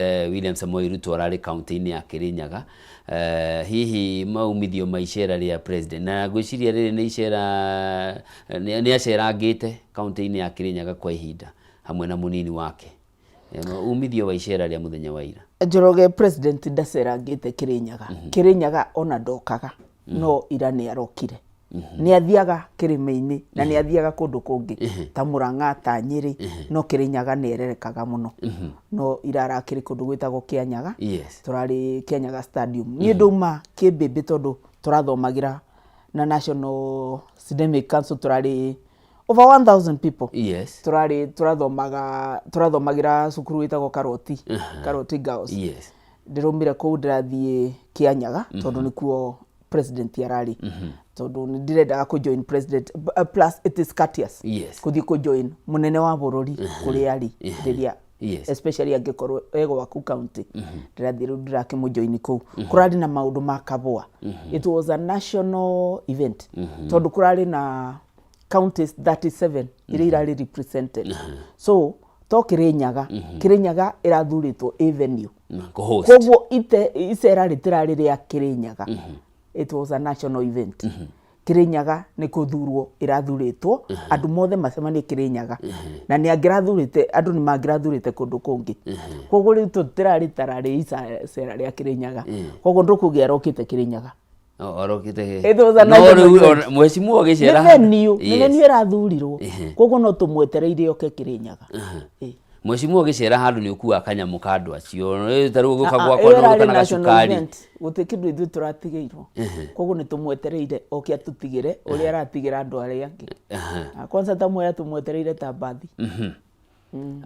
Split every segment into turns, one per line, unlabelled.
William Samoei Ruto ararĩ kaunti-inĩ ya Kirinyaga, hihi maumithio ma icera rĩa president na gwĩciria rĩrĩ nĩ icera nĩ acerangĩte kaunti-inĩ ya Kirinyaga kwa ihinda hamwe na munini wake, umithio wa icera rĩa muthenya wa ira.
Njoroge president ndacerangĩte Kirinyaga. Kirinyaga ona ndokaga no ira nĩ arokire. Nĩ athiaga kĩrĩma-inĩ na nĩ athiaga kũndũ kũngĩ ta Murang'a ta Nyeri, no Kirinyaga nĩ ererekaga mũno. No ira arakĩrĩ kũndũ gwĩtagwo Kianyaga, tũrarĩ Kianyaga stadium. Niĩ ndauma Kĩmbĩmbĩ tondũ tũrathomagĩra na National Academic Council, tũrarĩ over 1,000 people. Tũrarĩ tũrathomagĩra cukuru wĩtagwo Karoti Girls. Ndĩraumire kũu ndĩrathiĩ Kianyaga tondũ nĩkuo president yarari. Tondũ ndirendaga ku join president, plus it is courteous kuthi ku join munene wa bururi kuri ari ndiria, especially angikorwo ego aku county. Ndirathira ndirakimo join ku kurari na maundu makabwa. It was a national event tondu kurari na counties 37 iri irari represented. So to Kirinyaga irathuritwo avenue koguo icera ritirari ria Kirinyaga. It was a national event. Kirinyaga nĩ kuthurwo irathuritwo andu mothe macemanie Kirinyaga na nĩ angirathurite andu ni mangirathurite kundu kungi. Koguo riu tutirari tarari icera ria Kirinyaga. Koguo ndukugia rokite Kirinyaga.
Orokite.
No
mwecimu ogicera.
Nĩ irathurirwo. Koguo no tumwetereire oke Kirinyaga.
Mwecimu ogicera handu ni ukua kanyamu kandu acio taru guka gwakwa no kana cukari
guti kindu ithu turatigeirwo. Koguo ni tumwetereire oke atutigire uri aratigira andu aria angi. Kwanza ta Mwea tumwetereire ta bathi.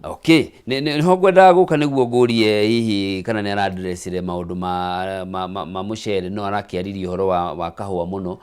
Okay, niho ngwendaga guka niguo ngurie hihi kana ni aradressire maundu ma mucere no arakiaririe horo wa kahua muno.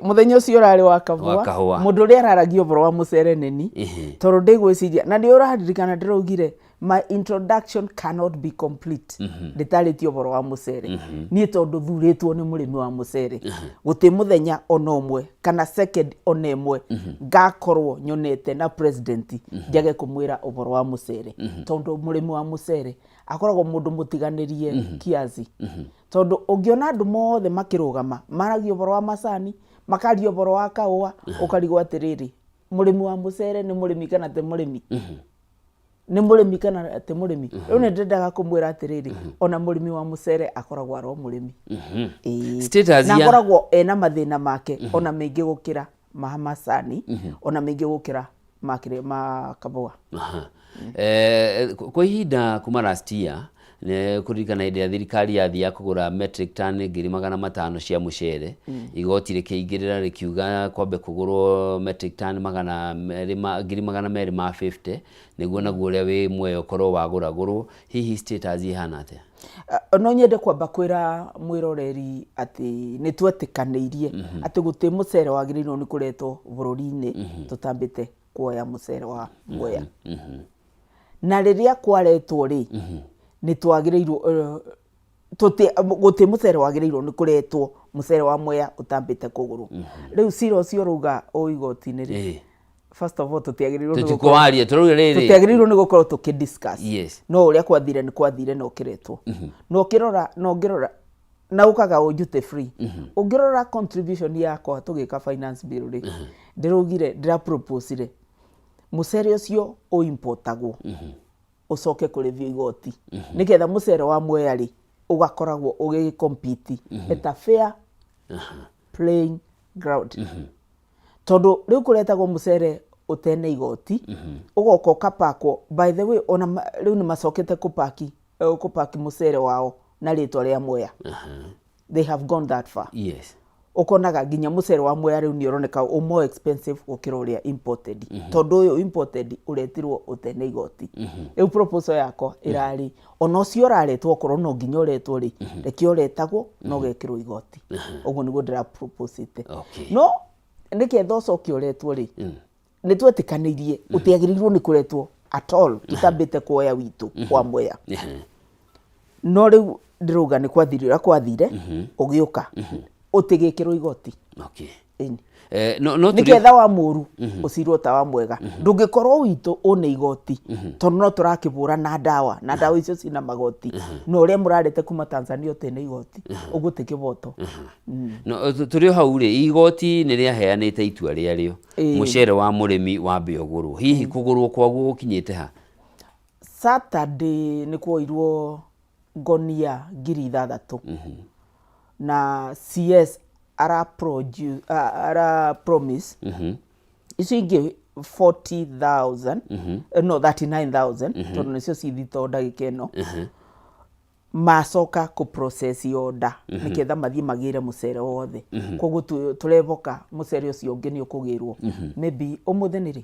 Muthenya ucio urari wa kahua mundu uri araragia horo wa mucere neni tondu ndigwiciria na ndi uraririkana ndiraugire my introduction cannot be complete nditaritio horo wa mucere ni tondu thuritwo ni murimi wa mucere guti muthenya ona umwe kana second ona imwe ngakorwo nyonete na president njage kumwira uhoro wa mucere tondu murimi wa mucere akoragwo mundu mutiganirie kiazi tondu ungiona andu mothe makirugama maragio uhoro wa macani makario uhoro wa kaua ukarigwa atiriri murimi wa mucere ni murimi kana te murimi ni murimi kana te murimi riu ni ndendaga kumwira atiriri ona murimi wa mucere akoragwo aro murimi na akoragwo ena mathina make ona maingi gukira macani ona maingi gukira makabua.
Kwa ihinda kuma last year kuririkana hĩndĩ ya thirikari yathia kugura metric ton 500,000 cia mucere igoti rĩkĩingĩrĩra rĩkiuga kwambe kugurwo metric ton 250 nĩguo naguo ũrĩa wĩ Mwea ũkorwo wagũragũrwo. Hihi status ihana atĩa?
No nyende kwamba kwĩra mwĩroreri ati nĩ twetĩkanĩirie ati guti mucere wagĩrĩirwo nĩ kũretwo bũrũri-inĩ tutambĩte kuoya mucere wa Mwea. Na rĩrĩa kwaretwo ri ni twagĩrĩirwo guti mucere wagĩrĩirwo nĩ kuretwo mucere wa Mwea utambĩte kũgũrũ. Rĩu cira ũcio rauga igoti-inĩ ri first of all tutiagĩrĩirwo nĩ gũkorwo tukidiscuss no ũrĩa kwathire nĩ kwathire no kiretwo no ngirora na ukaga ujute free ungirora contribution yakwa tugika finance bill ri ndiraugire ndiraproposire mucere ũcio ũimportagwo ucoke kurithio igoti niketha mucere wa Mwea ri ugakoragwo ugicompete at a fair playing ground. Tondu riu kuretagwo mucere utene igoti ugoka ukapakwo. By the way ona riu ni macokete kupaki mucere wao na ritwa ria Mwea. They have gone that far. Ukonaga ginya mucere wa Mwea riu ni uroneka more expensive gukira uria imported. Tondu uyu imported uretirwo utene igoti. Riu proposal yako irari ona ucio uraretwo korwo no ginya uretwo ri reki uretagwo no gekirwo igoti. Uguo niguo ndira proposite. No niketha ucoke uretwo ri ni twetikanĩirie utiagĩrĩirwo nĩ kuretwo at all tutambĩte kuoya witu kwa Mwea. No riu ndiruga ni kwathire ugiuka utigikirwo igoti. nigetha wa muru ucirwo ta wa mwega ndungikorwo witu une igoti tondu no turakibura na ndawa icio cina magoti no ria murarete kuma Tanzania utene igoti uguo ti kiboto
no turio hau ri igoti ni ria heanite itua ria rio mucere wa murimi wa bioguru hihi kugurwo kwaguo gukinyite ha
Saturday ni kuoirwo ngonia 6,000 na CS ara promise icio ingi 40,000 no 39,000 tondu nicio cithito ndagika ino macoka ku process order niketha mathie magire mucere wothe koguo turevoka mucere ucio ungi ni ukugirwo maybe umuthi ni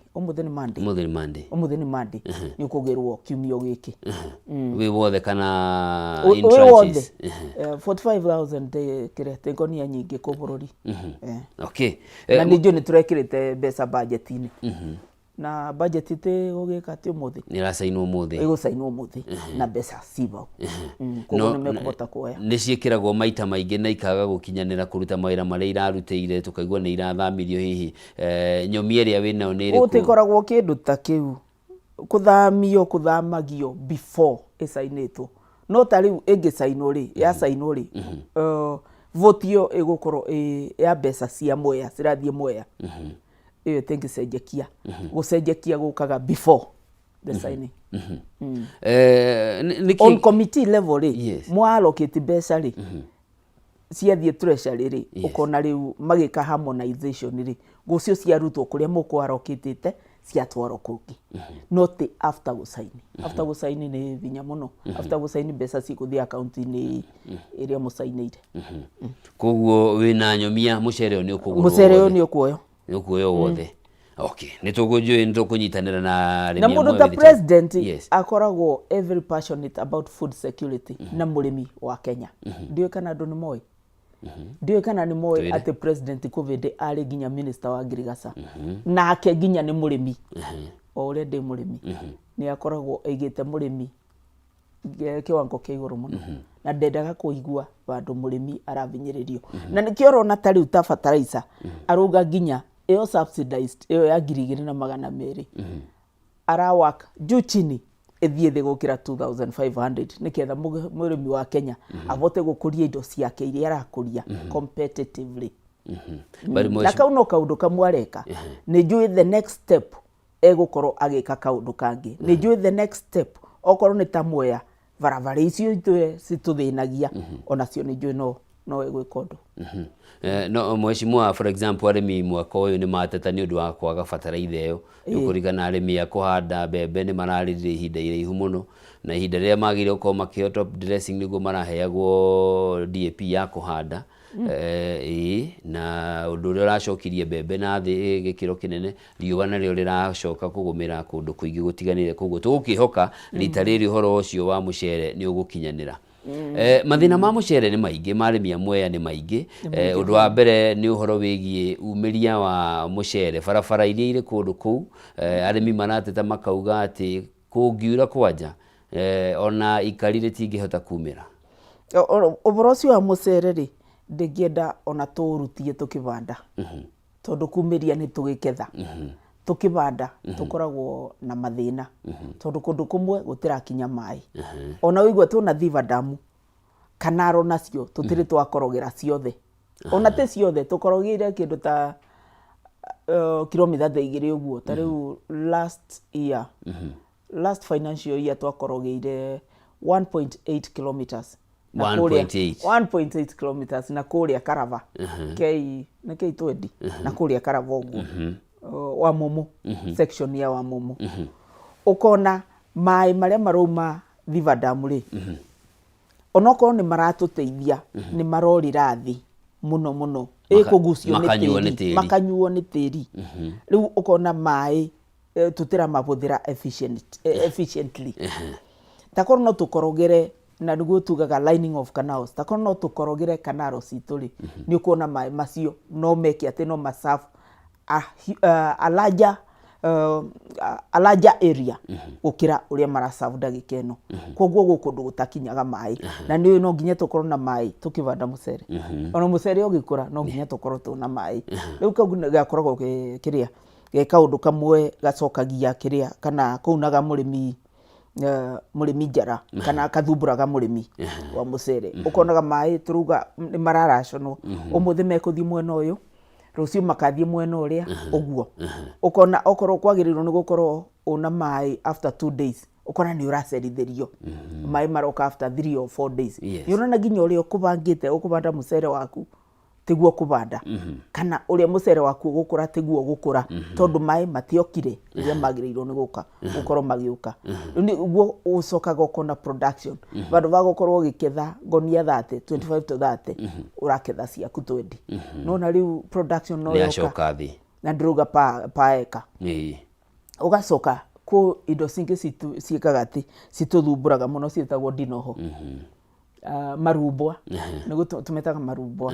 Monday ni ukugirwo kiumio giki
we wothe kana in tranches
45,000 kirete ngonia nyingi ku bururi
okay
na nijo ni turekirite mbeca budget-ini na budget ite ugika ti umuthi
ni rasainwo umuthi
igusainwo umuthi na mbeca cibo koguo ni mekubota kuoya
ni ciikiragwo maita maingi na ikaga gukinyanira kuruta mawira maria irarutire tukaigwa ni irathamirio hihi nyomi iria wina ni iriku
utikoragwo kindu ta kiu kuthamagio before isainitwo no tariu ingisainwo ri ya sainwo ri votio igukorwo ya mbeca cia Mwea cirathie Mwea iyo tengicenjekia gucenjekia gukaga before the signing on committee level ri mwalocate mbeca ri ciathie treasury ri ukona riu magika harmonization ri gucio ciarutwo kuria mukwalocate ciatwaro kungi not after gusaini ni vinya muno after gusaini mbeca cikuthia account-ini iria musainire
koguo wina nyomia mucere ni ukugurwo
mucere ni ukuoyo
wothe okay nitukunyitanira
na mundu ta president akoragwo every passionate about food security na murimi wa Kenya ndiyo kana ndu ni moi ndiyo kana ni moi ati president covid ari ginya minister wa Ngirigaca nake ginya ni murimi already murimi ni akoragwo aigite murimi kiwango kia iguru muno na ndendaga kuigua bandu murimi aravinyiririo na nikio rona tari uta fertilizer aruga ginya iyo subsidized iyo ya 2,200 arawak juu chini ethie the gukira 2,500 niketha murimi wa Kenya avote gukuria indo ciake iria arakuria competitively na kauno kaundu kamwareka ni juu the next step egukorwo agika kaundu kangi ni juu the next step okorwo ni ta Mwea barabara icio itwe situthinagia onacio ni juu no egwika undu
no mheshimiwa for example arimi mwaka uyu ni mateta ni undu wa kwaga bataraitha iyo ukurigana arimi akuhanda mbembe ni mararire ihinda iraihu muno na ihinda ria magire uko makio top dressing niguo maraheagwo DAP ya kuhanda na undu ria uracokirie mbembe na thi gikiro kinene riuwa nario riracoka kugumira kundu kuingi gutiganire koguo tugukihoka rita riri horo ucio wa mucere ni ugukinyanira mathina ma mucere ni maingi marimi ya Mwea ni maingi undu wa mbere ni uhoro wigie umiria wa mucere barabara iria iri kundu kuu arimi marateta makauga ati kungiura kwanja ona ikari ritingihota kumira
uboro ucio wa mucere ri ndingienda ona turutie tukivanda tondu kumiria ni tugiketha tukivanda tukoragwo na mathina tondu kundu kumwe gutirakinya mai ona wigwa tuna thiva damu kanaro nacio tutiri twakorogera ciothe ona te ciothe tukorogire kindu ta kilometer 2 uguo tariu last year last financial year twakorogeire 1.8 kilometers 1.8 kilometers na kuria Karava kei 20 na kuria Karava uguo wa Mumu section ya wa Mumu ukona mai maria maroma thiva damu ri onoko ni maratuteithia ni marori rathi muno ikugucio ni tiri makanyuo ni tiri riu ukona mai tutira mabuthira efficiently takorwo no tukorogere na niguo tugaga lining of canals takorwo no tukorogere canal cituri ni ukona mai macio no meke ati no masafu a larger a larger area gukira uria marasavu ndagika ino koguo gukundu gutakinyaga mai na ni no nginya tukorwo na mai tukivanda mucere ona mucere ugikura no nginya tukorwo tuna mai riu gakoragwo kiria ge kaundu kamwe gacokagia kiria kana kuunaga murimi njara kana kathumburaga murimi wa mucere ukonaga mai turuga ni mararaciono umuthi mekuthi mwena uyu rucio makathie mwena uria uguo ukona okorwo kwagirirwo ni gukorwo una mai after 2 days ukona ni uracerithirio mai maroka after 3 or 4 days yona nginya uria ukubangite ukubanda mucere waku tiguo kubanda kana uria mucere waku gukura tiguo gukura tondu mai matiokire iria magirirwo ni gukorwo magiuka ni guo ucokaga ukona production bandu bagukorwo giketha ngonia 30 25 to 30 uraketha ciaku 20 no na riu production no yoka na ndruga pa eka ugacoka ku indo cingi ciikaga ati cituthumburaga muno cietagwo ndinoho marumbwa nigo tumetaga marumbwa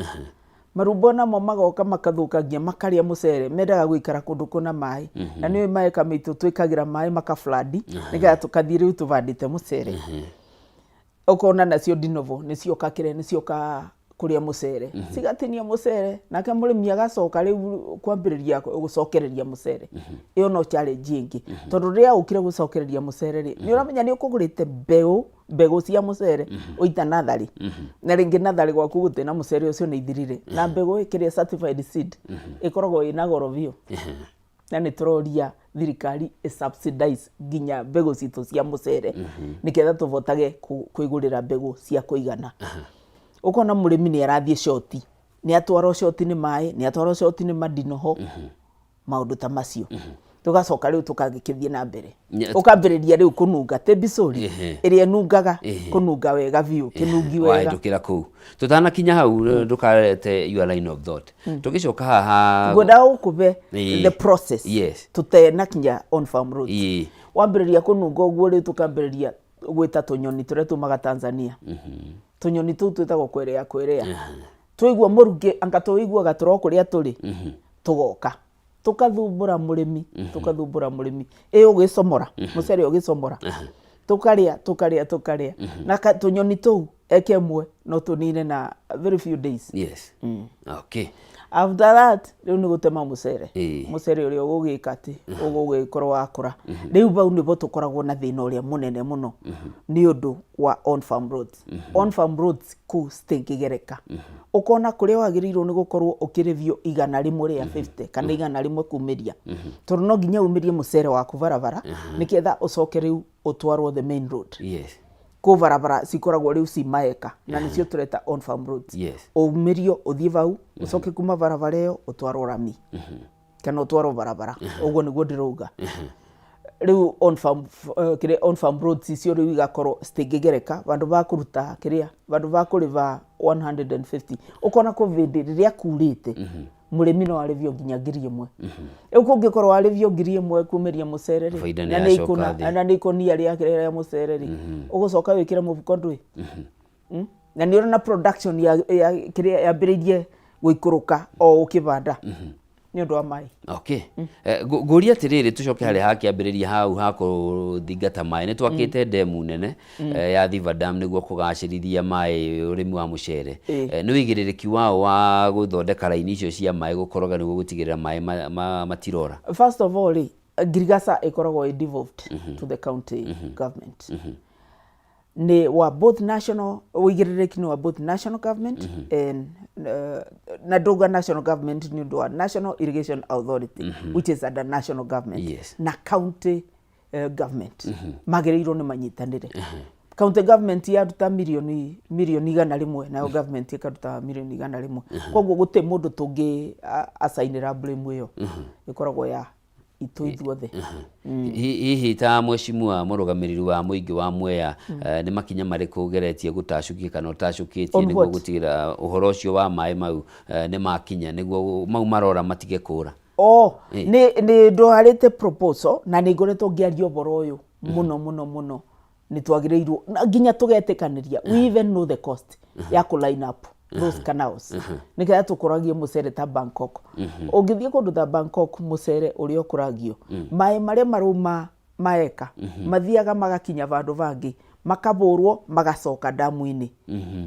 marumbwa namo magoka makathukagia makaria mucere mendaga guikara kundu kuna mai na niwe mai kamitu twikagira mai makafladi niga tukathie riu tuvandite mucere ukona nacio ndinovo nicio kakire nicio ka kuria mucere cigatinia mucere nake murimi agacoka riu kwambiriria gucokereria mucere iyo no challenge ingi tondu ria ukire gucokereria mucere ri ni uramenya ni ukugurite mbegu cia mucere uita nathari na ringi nathari gwaku gutina mucere ucio ni ithirire na mbegu ikiria certified seed ikoragwo ina goro bio na ni turoria thirikari subsidize ginya mbegu citu cia mucere niketha tuvotage kuigurira mbegu cia kuigana ukona murimi ni arathie shoti ni atwaro shoti ni mai ni atwaro shoti ni madinoho maundu ta macio tugacoka riu tukagikithie na mbere ukambiriria riu kununga tebisori iria nungaga kununga wega biu kinungi wega
tukira ku tutana kinya hau ndukarete your line of thought tugicoka haha
ngoda ukube the process tutena kinya on farm road wambiriria kununga uguo riu tukambiriria gwita tunyoni turia tumaga Tanzania tunyoni tu twitagwo kwerea twigua muruge anga twigua gaturo kuria turi tugoka tukathumbura murimi ugisomora mucere ugisomora tukaria na tunyoni tu ekemwe no tunine na very few days
okay
after that riu ni gutema mucere uria ugugikati ugugikorwo wakura riu bau ni bo tukoragwo na thina uria munene muno ni undu wa on farm roads ku stinkigereka ukona kuria wagirirwo ni gukorwo ukirevio igana rimwe ria 50 kana igana rimwe kumiria tondu no nginya umirie mucere waku barabara niketha ucoke riu utwarwo the main road ku barabara cikoragwo riu cimaeka na nicio tureta on farm roads umirio uthie bau ucoke kuma barabara iyo utwarwo rami kana utwarwo barabara uguo niguo ndiruga riu on farm roads icio riu igakorwo stingigereka bandu bakuruta kiria bandu bakuriva 150 ukona covid riria kurite murimi no arivyo nginya 1,000 ukungikorwo arivyo 1,000 kumeria mucere ri na ni ikonia ria kirera mucere ri ugucoka wikire mubuko ndui na ni na production ya kiria yambiririe guikuruka o ukibanda ni undu wa mai
okay guria tiriri tucoke hari hakiambiriria hau hakuthingata mai ni twakite demu nene ya Thiva Dam niguo kugacirithia mai urimi wa mucere ni wigiririki wao wa guthondeka raini icio cia mai gukoroga niguo gutigirira mai matirora.
First of all Girigasa ikoragwo devolved to the county government ni wa both national wigiririki ni wa both national government and na doga national government ni do National Irrigation Authority which is under national government na county government magereiro ni manyitanire county government ya duta milioni 100 na government ikaruta milioni 100 koguo guti mundu tungi asainira blame iyo ikoragwo ya ituithuothe
hihi ta mweshimua murugamiriri wa muingi wa Mwea ni makinya mariku geretie gutacukie kana utacukitie niguo gutigira uhoro ucio wa mai mau ni makinya niguo mau marora matige kura
ni ndwarite proposal na ni ngoretwo ngiario boro uyu muno ni twagireirwo nginya tugetikaniria we even know the cost ya ku line up those canals niketha tukuragie mucere ta Bangkok ungithie kundu ta Bangkok mucere uri okuragio mai maria maruma maeka mathiaga magakinya vandu vangi makaburwo magacoka damu-ini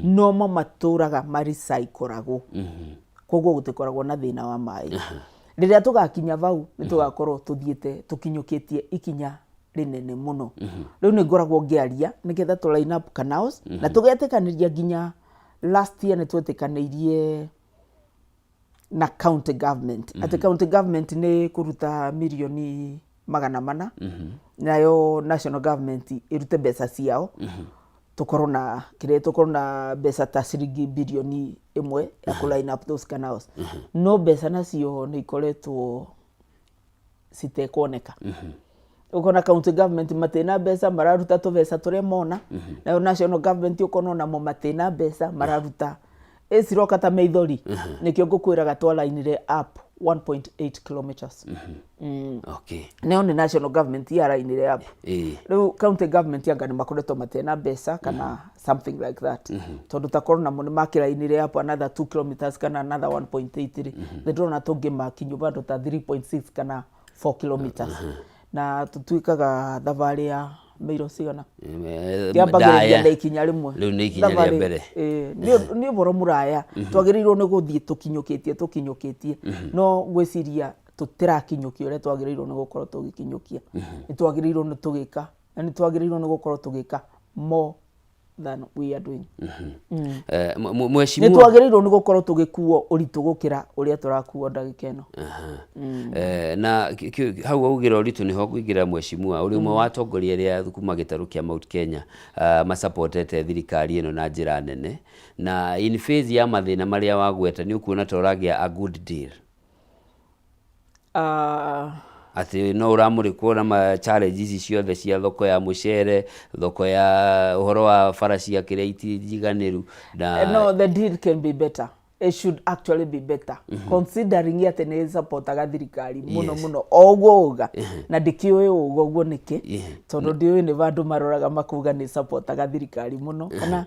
no maturaga maricyclagwo koguo gutikoragwo na thina wa mai riria tugakinya vau nitugakorwo tuthiete tukinyukitie ikinya rinene muno riu ni ngoragwo ngiaria niketha tu line up canals na tugetikaniria nginya last year nitwetikanirie na county government ati county government ni kuruta milioni 400 nayo national government irute mbeca ciao tukorwo na kire tukorwo na mbeca ta ciringi bilioni 1 ya ku line up those canals no mbeca nacio ni ikoretwo citekwoneka ukona county government matena mbeca mararuta tubeca turia mona nayo national government ukona namo matena mbeca mararuta esiroka ta meithori nikio ngukwiraga twalainire up 1.8 kilometers
okay
neo ni national government ya lainire up riu county government yanga ni makoretwo matena mbeca kana something like that tondu takorwo namo ni makirainire up another 2 kilometers kana another 1.8 they don't know tungi makinyu bado ta 3.6 kana 4 kilometers na tutuikaga thavari ya meiro cigana kiambagiriria na ikinya rimwe
riu ni ikinya ria mbere
ni boro muraya twagirirwo ni guthie tukinyukitie no gwiciria tutirakinyukia ure twagirirwo ni gukorwo tugikinyukia ni twagirirwo ni tugika na ni twagirirwo ni gukorwo tugika more than we are doing
mweshimua
ni twagirirwo ni gukorwo tugikuo uritu gukira uria turakuo ndagika ino
na hau augira uritu niho kuigira mweshimua uri umwe wa tongoria ria thukuma gitaru kia Mount Kenya masupportete thirikari ino na njira nene na in phase ya mathina maria wagweta ni ukuona toragia a good deal ati no uramurikwo na ma challenges ciothe cia thoko ya mucere thoko ya uhoro wa farasi ya kireiti jiganiru
no the deal can be better. It should actually be better considering yet ne supportaga thirikari muno ogwoga na dikiwe ogwo niki tondu dio ni vandu maroraga makuga ni supportaga thirikari muno kana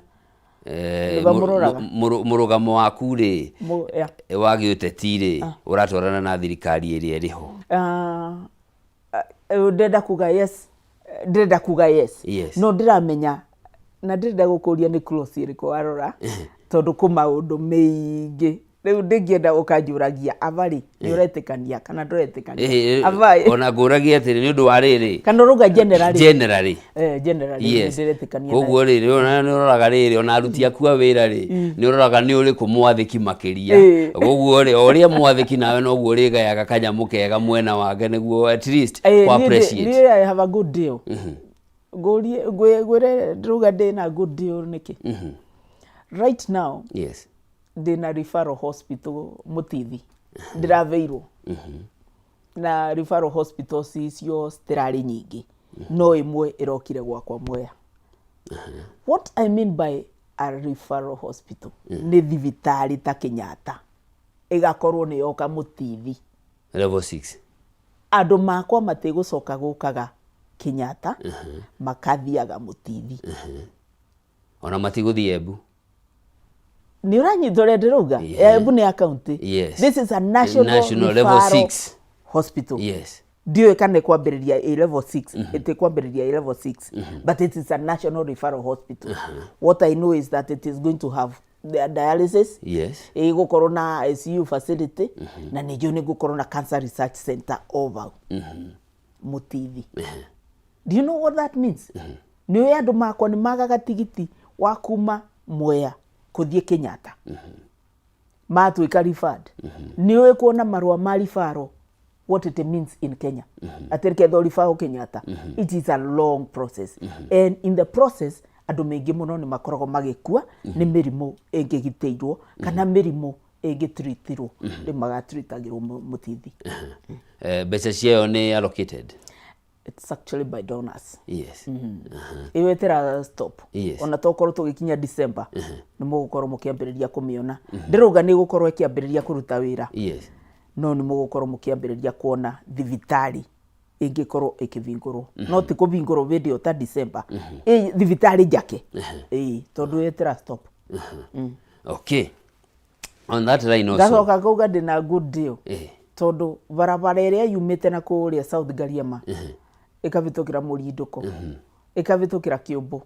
murugamo waku ri wagi uteti ri uratwarana na thirikari iri riho
ndenda kuga yes no ndiramenya na ndirenda gukuria ni close iri ko arora tondu ku maundu meingi riu ndingienda ukanjuragia avari ni uretikania kana nduretikania avai
ona nguragia atiri ni undu wa riri
kana ruga generally
ndiretikania koguo riri ona ni uroraga riri ona aruti aku a wira ri ni uroraga ni uri ku mwathiki makiria koguo ri oria mwathiki nawe no guo ri gayaga kanyamu kega mwena wake niguo at least kwa appreciate
I have a good deal gwire ruga ndina good deal niki right now
yes
ndina referral hospital Mutithi ndiraveirwo na referral hospitals icio stirari nyingi no imwe irokire gwakwa Mwea what I mean by a referral hospital ni thibitari ta Kenyatta igakorwo ni yoka Mutithi
level 6
andu makwa matigucoka gukaga Kenyatta makathiaga Mutithi
ona matiguthie Embu
ni uranyitore ndiruga Embu ni county this is a national
level 6
hospital
yes
dio kane kwambiriria a level 6 ite kwambiriria a level 6 but it is a national referral hospital what I know is that it is going to have the dialysis
yes
gukorwo na ICU facility na nijo ni gukorwo na cancer research center over Mutithi do you know what that means ni andu makwa ni magaga tigiti wa kuma Mwea kuthie Kenyatta matuika referred ni we kuona marua mali faro what it means in Kenya aterike thori faro Kenyatta it is a long process and in the process andu mengi muno ni makoragwo magikua ni mirimo engigiteirwo kana mirimo engitreatirwo ni magatreatagirwo Mutithi
beca ciao ni allocated
it's actually by donors
yes
iwetera stop
yes
ona tokorwo tugikinya December ni mugukorwo mukiambiriria kumiona ndiruga ni gukorwo ikiambiriria kuruta wira
yes
no ni mugukorwo mukiambiriria kuona thibitari ingikorwo ikivingurwo no ti kuvingurwo video ta December thibitari jake tondu wetera stop
okay On that line also.
Gacoka kuga ndina good deal. Tondu barabara iria yumite na kuria South Gariama. Ikavitukira Murinduko. Ikavitukira Kiumbu.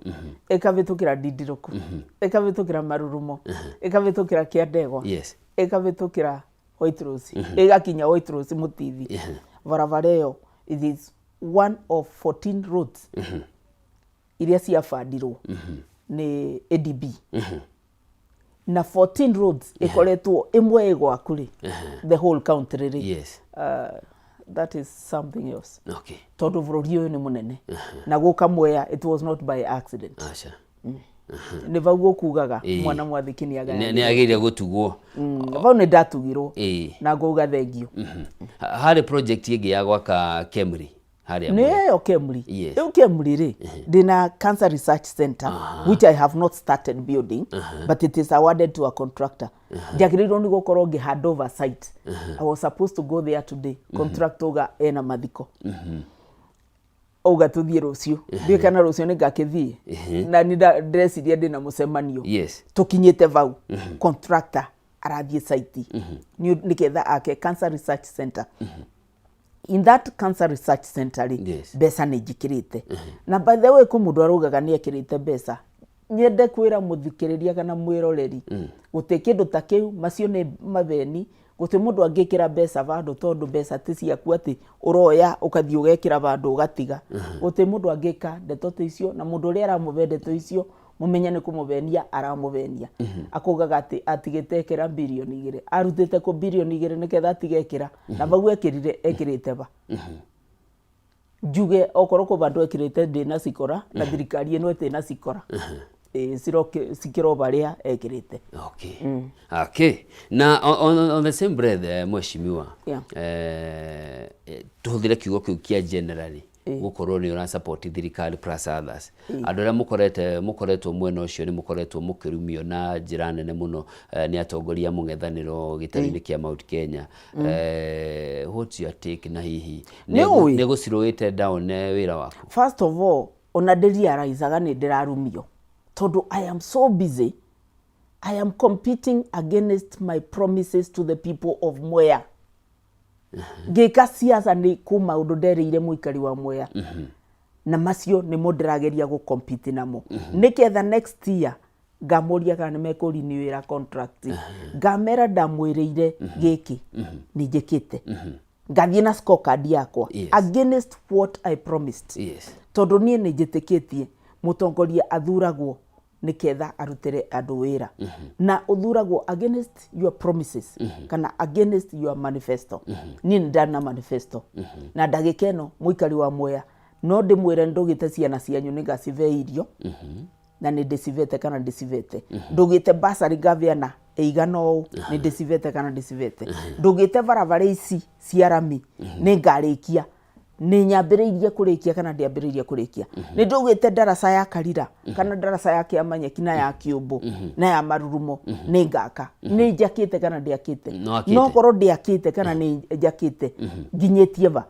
Ikavitukira Dindiruku. Ikavitukira Marurumo. Ikavitukira Kiandegwa.
Yes.
Ikavitukira White Rose. Igakinya White Rose Mutithi. Barabara iyo it is one of 14 roads. Iria ciabandirwo ni ADB. Na 14 roads ikoretwo imwe igwaku ri the whole country ri.
Yes.
That is something else.
Okay.
Tondu bururi uyu ni munene. Na guka Mwea it was not by accident.
Acha.
Ni vaugo kugaga mwana mwathikini aga.
Ni agiria gutugwo.
Vau ni ndatugirwo. Na nguga thengio.
Hari project igi ya gwaka Kemri.
Neyo Kemri.
Yes.
Eyo Kemri ri. Dina Cancer Research Center which I have not started building but it is awarded to a contractor. Jagiriro ni gukoro ngi hand over site. I was supposed to go there today. Contractor ga ena mathiko. Oga tuthie rucio. Ndikana rucio ni ngakithie. Na ni ndreciria ndina mucemanio.
Yes.
Tukinyite vau. Contractor arathie site. Ni ketha ake Cancer Research Center. In that Cancer Research Center besa ni jikirite. Na by the way mundu arugaga ni ekirite besa. Nyende kwira muthikiriria kana mwiroreri. Guti kindu ta kiu macio ni mabeni. Guti mundu angikira besa vandu tondu besa ti ciaku ati uroya ukathie ugekira vandu ugatiga. Guti mundu angika ndeto ta icio na mundu uri aramuve ndeto icio mumenya ni kumuvenia aramuvenia. Akugaga ati atigetekera bilioni 2 arutite ku bilioni 2 niketha atigekira na vau ekirite va. Juge okoro ko vandu ekirite ndina cikora na thirikari eno ete na cikora. Sikiro baria ekirite.
Okay. Okay. Na on the same breath mweshimiwa. Tuhuthire kiugo kiu kia generally. Gukorwo ni ura support thirikari plus others. Andu aria mukoretwo mwena ucio ni mukoretwo mukirumio na njira nene muno ni atongoria mung'ethaniro gitari-ini kia Mount Kenya. What's your take na hihi ni guciruite down wira waku?
First of all, ona ndiriaraizaga ni ndirarumio. Tondu I am so busy. I am competing against my promises to the people of Mwea. Gika siasa ni kuma undu ndereire muikari wa Mwea. Na macio ni moderageria go compete namo. Niketha next year ngamuria kana mekuri ni wira contract. Ngamera ndamwireire giki ni njikite. Ngathie na scorecard yakwa against what I promised. Tondu nie ni njitikitie mutongoria athuragwo niketha arutire andu wira. Na uthuragwo against your promises kana against your manifesto. Ni ndana manifesto. Na ndagikeno muikari wa Mwea no ndimwire ndugite ciana cianyu nigacive irio. Na ni ndicivete kana ndicivete. Ndugite basari gaviana eigano ni ndicivete kana ndicivete. Ndugite barabara ici ciarami ni ngarikia. Ni nyambiriirie kurikia kana ndiambiriirie kurikia. Ni ndugite darasa ya Karira kana darasa ya Kiamanyeki na ya Kiumbu na ya Marurumo ni ngaka. Ni njakite kana ndiakite. No korwo ndiakite kana ni njakite nginyetie va.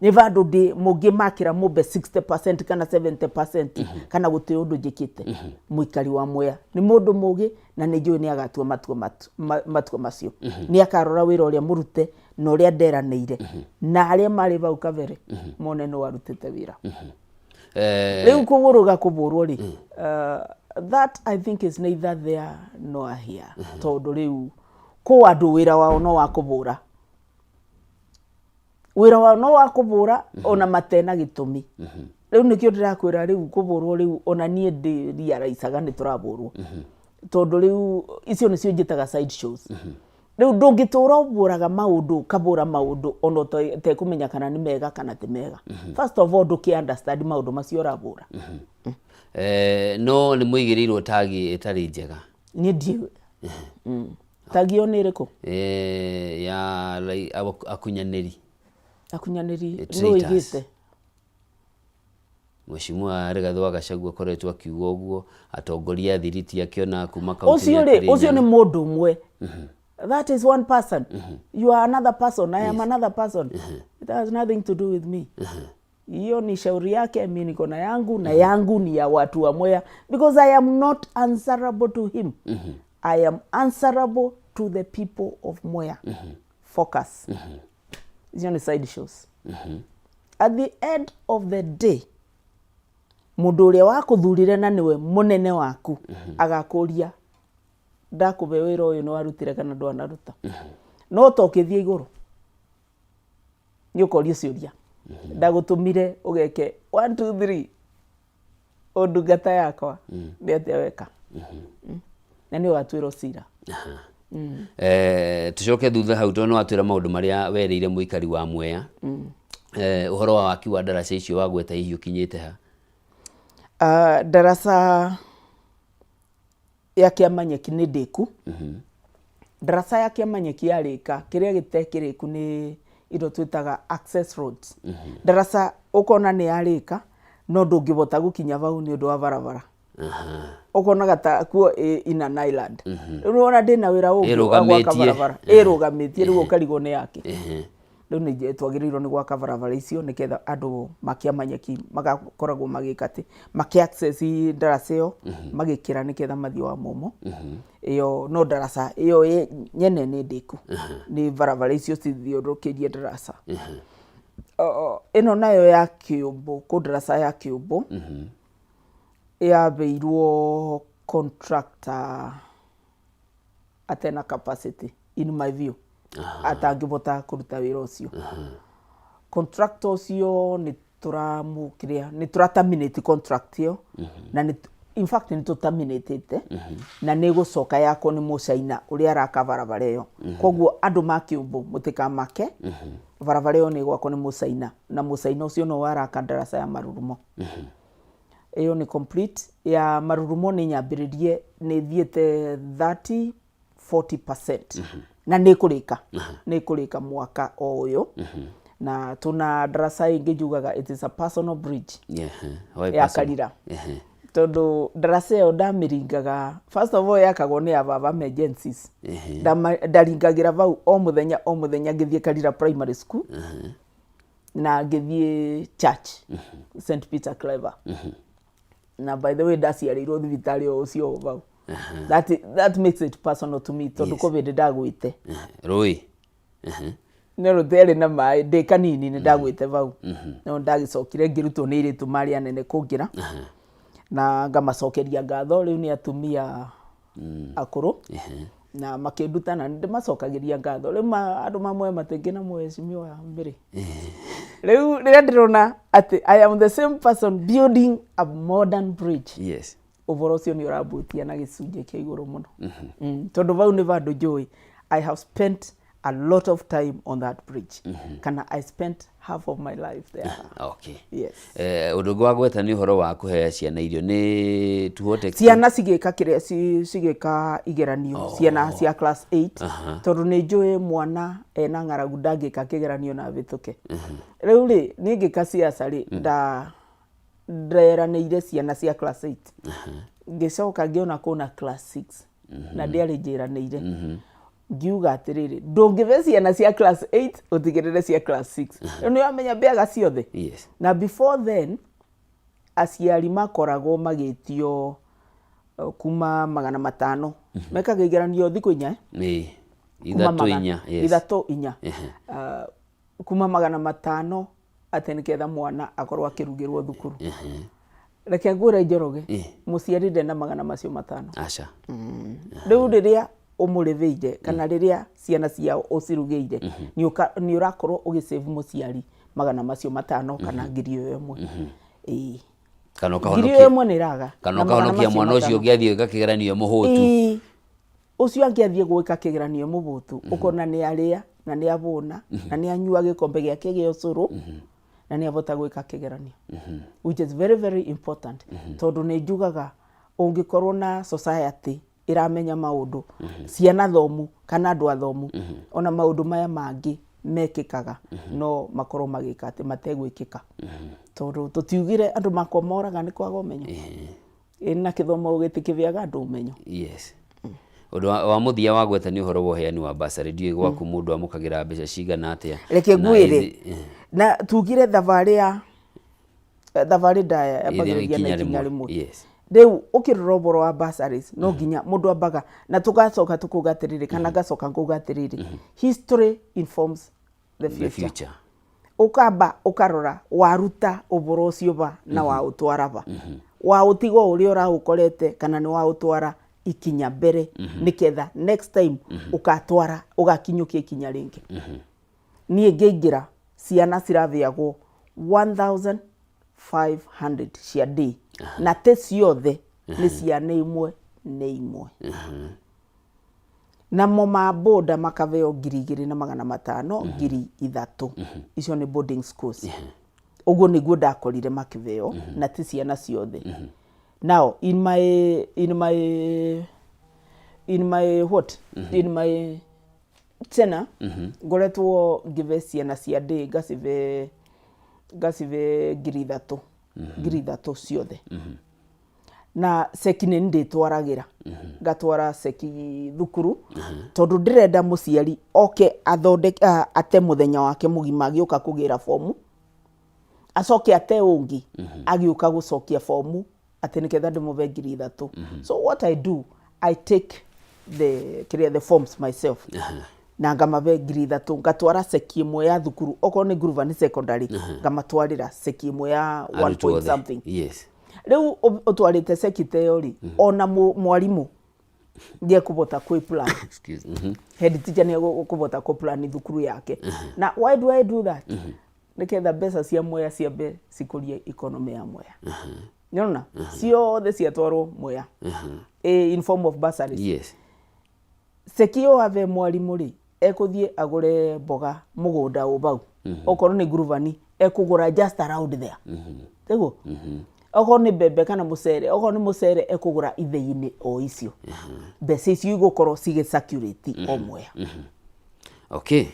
Ni vandu ndi mungimakira mube 60% kana 70% kana guti undu njikite. Muikari wa Mwea ni mundu mugi na ni njui ni agatua matua macio. Ni akarora wira uria murute na uria nderanire na aria mari vau kavere mone no warutite wira. Riu kuvuruga kuvurwo ri that I think is neither there nor here. Tondu riu ko andu wira wao no wa kuvura. Wira wao no wa kuvura ona matena gitumi. Riu nikio ndirakwira riu kuvurwo riu ona nie ndiaraicaga ni turavurwo. Tondu riu icio nicio njitaga side shows. Riu ndungitura uburaga maundu kabura maundu ono te kumenya kana ni mega kana ti mega. First of all nduki understand maundu macio rabura.
No ni muigirirwo tagi etari njega.
Ni ndiwe. Tagi oni iriku?
Ya akunyaniri.
Akunyaniri no igite.
Mheshimiwa Rigathi Gachagua koretwo akiuga uguo atongoria thiriti akiona kuma kaunti.
Ucio ni mundu umwe. That is one person. You are another person. I am another person. It has nothing to do with me. Hiyo ni shauri yake, mimi niko na yangu na yangu ni ya watu wa Mwea because I am not answerable to him. I am answerable to the people of Mwea. Focus. Icio nĩ side shows. At the end of the day, mũndũ ũrĩa wakũthurire na nĩwe mũnene waku agakũria ndakũbe wĩra ũyũ nĩ warutire kana ndwanaruta. No ta ũkĩthiĩ igũrũ nĩ ũkorio ciũria. Ndagũtũmire ũgeke 1 2 3 ũndungata yakwa nĩ atĩa weka. Na nĩ ũgatuĩrwo cira.
Tucoke thutha hau tondũ watwĩra maũndũ marĩa wereire mũikari wa Mwea. Ũhoro wa waki wa ndaraca icio wagweta hihi ũkinyĩte ha?
Ndaraca ya Kĩamanyeki nĩ ndĩku. Ndaraca ya Kĩamanyeki yarĩka, kĩrĩa gĩtekĩrĩku nĩ indo twĩtaga access roads. Ndaraca ũkona nĩ yarĩka no ndũngĩbota gũkinya bau nĩ ũndũ wa barabara. Ũkonaga ta kuo in an island. Rĩu ona ndĩna wĩra ũngĩ wa gwaka barabara. Ĩrũgamĩtie rĩu ũkarigwo nĩ yake. Rĩu nĩ twagĩrĩirwo nĩ gwaka barabara icio nĩgetha andũ Makĩamanyeki magakoragwo magĩka atĩ makĩ-access ndaraca ĩyo magĩkĩra nĩgetha mathiĩ wa momo. Ĩyo no ndaraca ĩyo nyene nĩ ndĩku. Nĩ barabara icio cithiũrũrũkĩirie ndaraca. Ĩno nayo ya Kĩũmbũ, kũ ndaraca ya Kĩũmbũ yabeirwo contractor atena capacity in my view. Atangĩbota kũruta wĩra ũcio. Contractor ũcio nĩ tũra-terminate contract ĩyo na in fact nĩ tũ-terminate na nĩ gũcoka yakwo nĩ Mũcaina ũrĩa araka barabara ĩyo. Koguo andũ ma Kĩũmbũ mũtikamake, barabara ĩyo nĩ gwakwo nĩ Mũcaina na Mũcaina ũcio no araka ndaraca ya Marurumo. Ĩyo nĩ complete. Ya Marurumo nĩ nyambĩrĩrie nĩ thiĩte 30-40%. Na nĩ kũrĩka mwaka o ũyũ. Na tuna ndaraca ingĩ njugaga it is a personal bridge ya Karira. Tondũ ndaraca ĩyo ndamĩringaga, first of all yakagwo nĩ ababa emergencies. Ndaringagĩra bau o mũthenya ngĩthiĩ Karira primary school na ngĩthiĩ church St Peter Clever. Na by the way ndaciarĩirwo thibitarĩ o ũcio bau. That makes it personal to me tondũ COVID ndagwĩte.
Rũĩ.
Nĩ rũtherĩ na maĩ ndĩ kanini nĩ ndagwĩte bau. No ndagĩcokire ngĩrutwo nĩ airĩtu marĩ anene kũngĩra. Na ngamacokeria ngatho rĩu nĩ atumia akũrũ. Na makĩnduta na ndĩmacokagĩria ngatho. Rĩu andũ mamwe matingĩ na mheshimiwa mbere. Rĩu rĩrĩa ndĩrona atĩ I am the same person building a modern bridge.
Yes.
Ũboro ũcio nĩ ũrambutia na gĩcunjĩ kĩa igũrũ mũno. Tondũ bau nĩ bandũ njũĩ. I have spent a lot of time on that bridge. Kana I spent half of my life there.
Okay.
Yes.
Ũndũ ũngĩ wa gweta nĩ ũhoro wa kũhe ciana irio nĩ tuhote.
Ciana cigĩka kĩrĩa cigĩka igeranio ciana cia class 8. Tondũ nĩ njũĩ mwana ena ng'aragu ndangĩka kĩgeranio na abĩtũke. Rĩu rĩ nĩ ngĩka ciaca rĩ nderanĩire ciana cia class 8. Ngĩcoka ngĩona kũna class 6 na ndĩarĩ njĩranĩire. Ngiuga atĩrĩrĩ ndũngĩbe ciana cia class 8 ũtigĩrĩre cia class 6. Rĩu nĩ wamenya mbĩaga ciothe. Na before then aciari makoragwo magĩtio kuma 500 mekaga igeranio thikũ inya. Ithatũ inya. Kuma 500 atĩ nĩgetha mwana akorwo akĩrugĩrwo thukuru. Reke ngwĩre Njoroge mũciari ndena 500 macio 5.
Aca.
Rĩu rĩrĩa ũmũrĩthĩire kana rĩrĩa ciana ciao ũcirugĩire nĩ ũrakorwo ũgĩsave mũciari 500 macio 5 kana 1,000.
Kana ũkahonokia mwana ũcio ũngĩathiĩ gwĩka kĩgeranio mũhũtu.
Ũcio angĩathiĩ gwĩka kĩgeranio mũhũtu ũkona nĩ arĩa na nĩ abũna na nĩ anyua gĩkombe gĩake gĩa ũcũrũ na nĩ abota gwĩka kĩgeranio. Which is very very important. Tondũ nĩ njugaga ũngĩkorwo na society iramenya maũndũ ciana thomu kana andũ athomu ona maũndũ maya mangĩ mekĩkaga no makorwo magĩka atĩ mategwĩkĩka. Tondũ tũtiugire andũ makwa moraga nĩ kwaga ũmenyo. Na kĩthomo gĩtikĩbeaga andũ ũmenyo.
Yes. Ũndũ wa mũthia wa gweta nĩ ũhoro wa ũheani wa bursary. Ndiũĩ gwaku mũndũ amũkagĩra mbeca cigana atĩa.
Reke ngwĩre na tugire thabarĩ ndaya yambagĩrĩria na ikinya rĩmwe. rĩu ũkĩroroboro wa bursaries no nginya mũndũ ambaga na tugacoka tukugatiriri kana gacoka ngugatiriri history informs the future. Ukamba ukarora waruta uboro ucio ba na wa utwara ba wa utigo uri ora ukorete kana ni wa utwara ikinya mbere niketha next time ukatwara ugakinyukia ikinya ringi. Niĩ ngĩingira ciana cirathiagwo 1500 cia day na te ciothe nĩ ciana imwe nĩ imwe. Namo maboda makaveo 2,500 3,000 icio nĩ boarding schools. Uguo nĩguo ndakorire makiveo na ti ciana ciothe. Now in my tena ngoretwo ngive ciana cia day gacive 3,000 ciothe. Na seki nĩ ndĩtwaragira gatwara seki thukuru tondu ndirenda muciari oke athondeke ate muthenya wake mugima agioka kugira fomu acoke ate ungi agioka gucokia fomu ate niketha ndimuve 3,000. So what I do, I take the forms myself na ngamave 3,000 ngatwara seki imwe ya thukuru okorwo ni Gruva ni secondary ngamatwarira seki imwe ya 1 point something.
Yes.
Riu utwarite seki teori ona mwarimu ndiye kubota kwi plan.
Excuse
Head teacher ni kubota ko plan thukuru yake. Na why do I do that? Niketha besa cia Mwea ciambe cikurie economy ya Mwea. Nona ciothe ciatwarwo Mwea in form of bursaries.
Yes.
Sekio ave mwarimu ri ekuthie agure mboga mugunda ubau okorwo ni Gruvani ekugura just around there. Tego okorwo ni bebe kana mucere okorwo ni mucere ekugura ithei-ini o icio. Besa icio igukorwo cige circulate o Mwea.
Okay.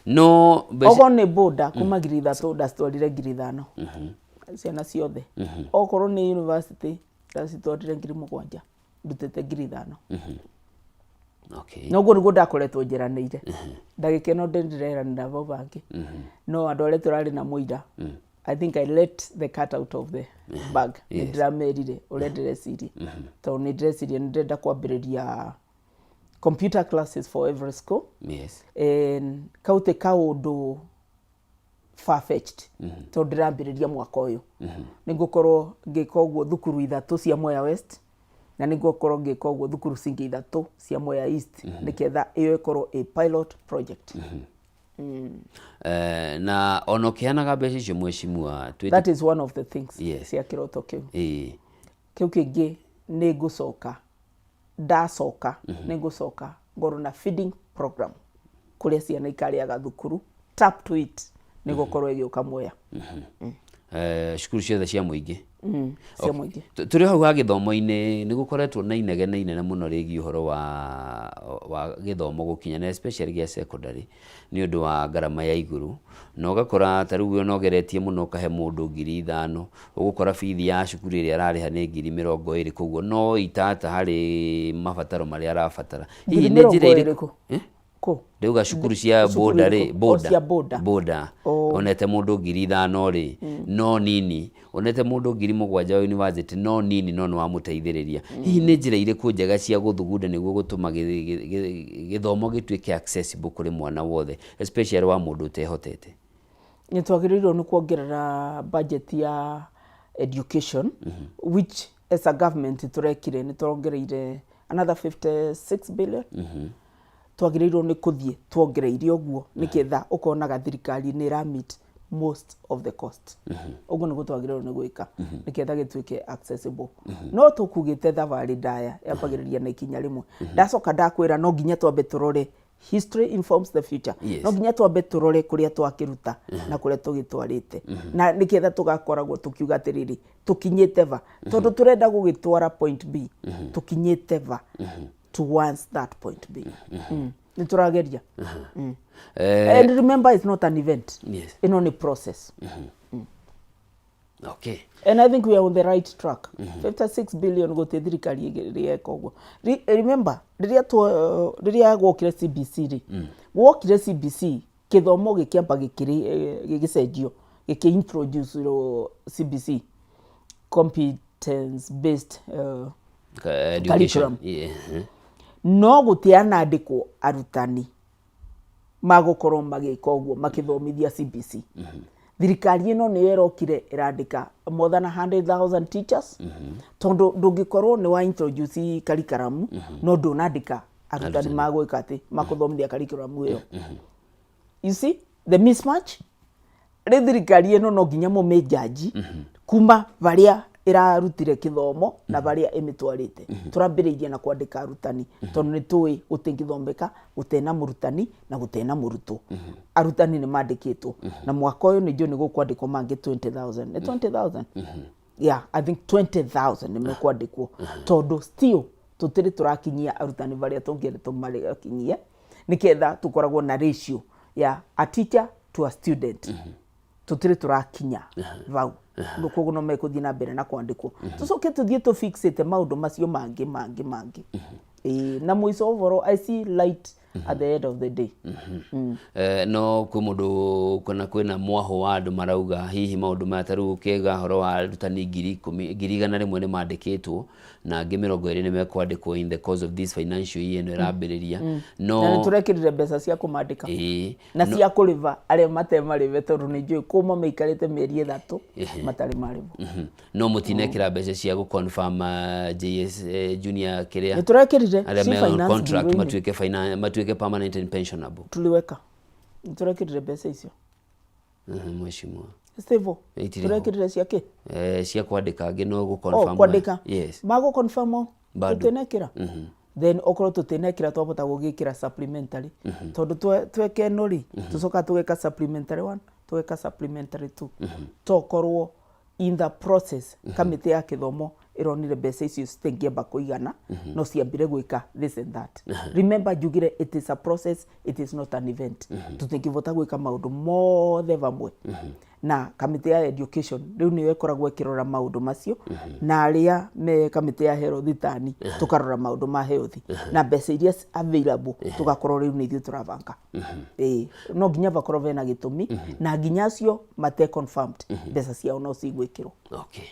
No
okorwo ni boda kuma 3,000 ndacitwarire 5,000 ciana ciothe. Okorwo ni university ndacitwarire 7,000 ndutete 5,000.
Okay.
No guo ndakoretwo njiraniire. Ndagike no ndirera vau bangi. No andu aria turari na muira. I think I let the cat out of the bag. Ndiramerire uria ndirecirie. Tondu ni ndirecirie ndenda kwambiriria computer classes for every school.
Yes.
And kaute kaundu far-fetched. Tondu ndirambiriria mwaka uyu. Ningukorwo ngika uguo thukuru 3 cia Mwea West. Na ningukorwo ngika uguo thukuru cingi 3 cia Mwea East. Niketha iyo ikorwo a pilot project.
Na ono kianaga mbeca icio mweshimua.
That is one of the things.
Yes.
Cia kiroto kiu. Kiu kingi ni gucoka ndacoka ni gucoka ngoro na feeding program kuria ciana ikariaga thukuru tap to it ni gukorwo igioka Mwea.
Cukuru ciothe cia muingi.
Cia muingi.
Turi hau ha githomo-ini ni gukoretwo na inegene inene muno rigi uhoro wa githomo gukinya na especially gia secondary ni undu wa garama ya iguru na ugakora tariu nogeretie muno kahe mundu 5,000 ugukora fithi ya cukuru iria arariha ni 20,000 koguo no itata hari mabataro maria arabatara hihi ni njira iriku Ndeuga cukuru cia boda onete mundu 5,000 ri no nini onete mundu 7,000 wa university no nini no no amuteithiriria hihi ni njira iriku njega cia guthugunda niguo gutuma githomo gituike accessible kuri mwana wothe especially wa mundu utehotete.
Ni twagirirwo ni kuongerera budget ya education which as a government turekire ni tuongereire another 56 billion. Twagirirwo ni kuthie tuongereire uguo niketha ukonaga thirikari ni ra meet most of the cost. Uguo niguo twagirirwo ni gwika niketha gituike accessible. No tukugite thavari ndaya yambagiriria na ikinya rimwe. Ndacoka ndakwira no nginya twambe turore history informs the future. No nginya twambe turore kuria twakiruta na kuria tugitwarite. Na niketha tugakoragwo tukiuga atiriri tukinyite va tondu turenda gugitwara point B tukinyite va towards that point B. Niturageria. And remember, it's not an event.
Yes.
It's only a process.
Okay.
And I think we are on the right track. 56 billion go te thirikari rieka uguo. Remember, riria gwokire CBC ri. Gwokire CBC kithomo gikiamba gigicenjio, giki introduce CBC competence based
education.
No gutiana andiko arutani magukorwo magika uguo makithomithia CBC. Thirikari ino ni yerokire irandika more than 100,000 teachers. Tondo ndungikorwo ni wa introduce curriculum no ndunandika arutani magwika ati makuthomithia curriculum iyo. You see the mismatch? Thirikari ino no nginya mumejaji kuma varia irarutire kithomo na varia imitwarite. Turambiririe na kwandika arutani tondu ni tui gutingithombeka gutena murutani na gutena muruto. Arutani ni mandikitwo na mwaka uyu ni jo ni gukwandikwo mangi 20,000. Ni 20,000? Yeah, I think 20,000 ni mekwandikwo. Tondu still tutiri turakinyia arutani varia tungire tumarikinyie niketha tukoragwo na ratio ya a teacher to a student. Tutiri turakinya vau nuko no mekuthi na mbere na kwandikwo tucoke tuthie tu fixate maundu macio mangi na muico overall I see light at the end of the day.
No kwi mundu kana kwina mwaho wa andu marauga hihi maundu mataru ukega horo wa arutani 100,000 rimwe ni mandikitwo na 20 ni mekwandikwo in the course of this financial year no irambiriria no
na turekirire mbeca cia kumandika na cia kuriva aria matemarive tondu ni njui kuma meikarite mieri 3 matari marivo
no mutinekira mbeca cia guconfirm JS junior kiria
ni turekirire
contract matuike permanent and pensionable
tuliweka turekirire mbeca icio
mheshimiwa
Stevo turekirire cia ki
cia kwandika ngi no guconfirm
kwandika
yes
mago confirm tutenekira then okoro tutenekira twabota gugikira supplementary tondu tweke nori tucoka tugeka supplementary 1 tugeka supplementary 2 tokorwo in the process kamite ya kithomo ironire mbeca icio citingiamba kuigana no ciambire gwika this and that. Remember jugire it is a process, it is not an event. Tutingivota gwika maundu mothe vamwe na kamite ya education riu niyo ikoragwo ikirora maundu macio na aria me kamite ya health tani tukarora maundu ma health na mbeca iria available tugakorwo riu ni ithu turavanga no nginya vakorwo vena gitumi na nginya cio mate confirmed mbeca ciao no cigwikirwo.
Okay.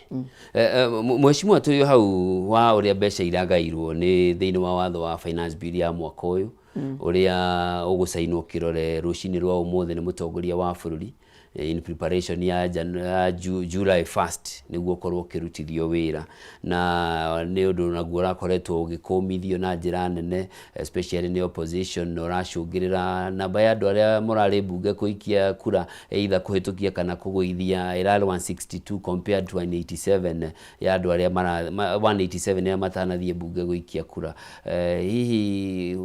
Mheshimiwa tuyo hau wa uria mbeca iragairwo ni thiini wa watho wa finance bill ya mwaka uyu uria ugusainwo kirore rucini rwa umuthi ni mutongoria wa bururi in preparation ya July 1st niguo korwo kirutithio wira na ni undu naguo rakoretwo ugikumithio na njira nene especially ni opposition no racungirira namba ya andu aria morari bunge kuikia kura either kuhitukia kana kuguithia irari 162 compared to 187 ya andu aria 187 ya matanathie bunge guikia kura. Hihi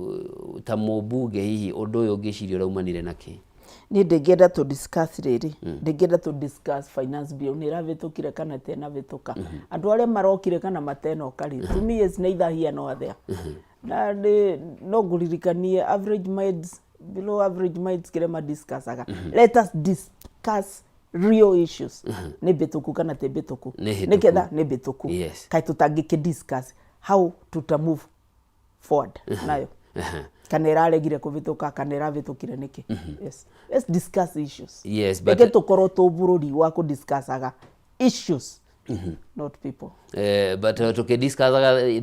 ta mubunge hihi undu uyu ngicirio raumanire naki?
Ni ndengenda to discuss riri ndengenda to discuss finance bill ni ravitukire kana tena vituka andu aria marokire kana mateno kali to me is neither here nor there na no guririkanie average minds below average minds kirema discussaga let us discuss real issues ni bituku kana te bituku niketha ni bituku kai tutangike discuss how to move forward nayo kana iraregire kuvituka kana iravitukire niki. Yes, let's discuss issues.
Yes, but
tukorwo tu bururi wa ku discussaga issues not people.
But to discuss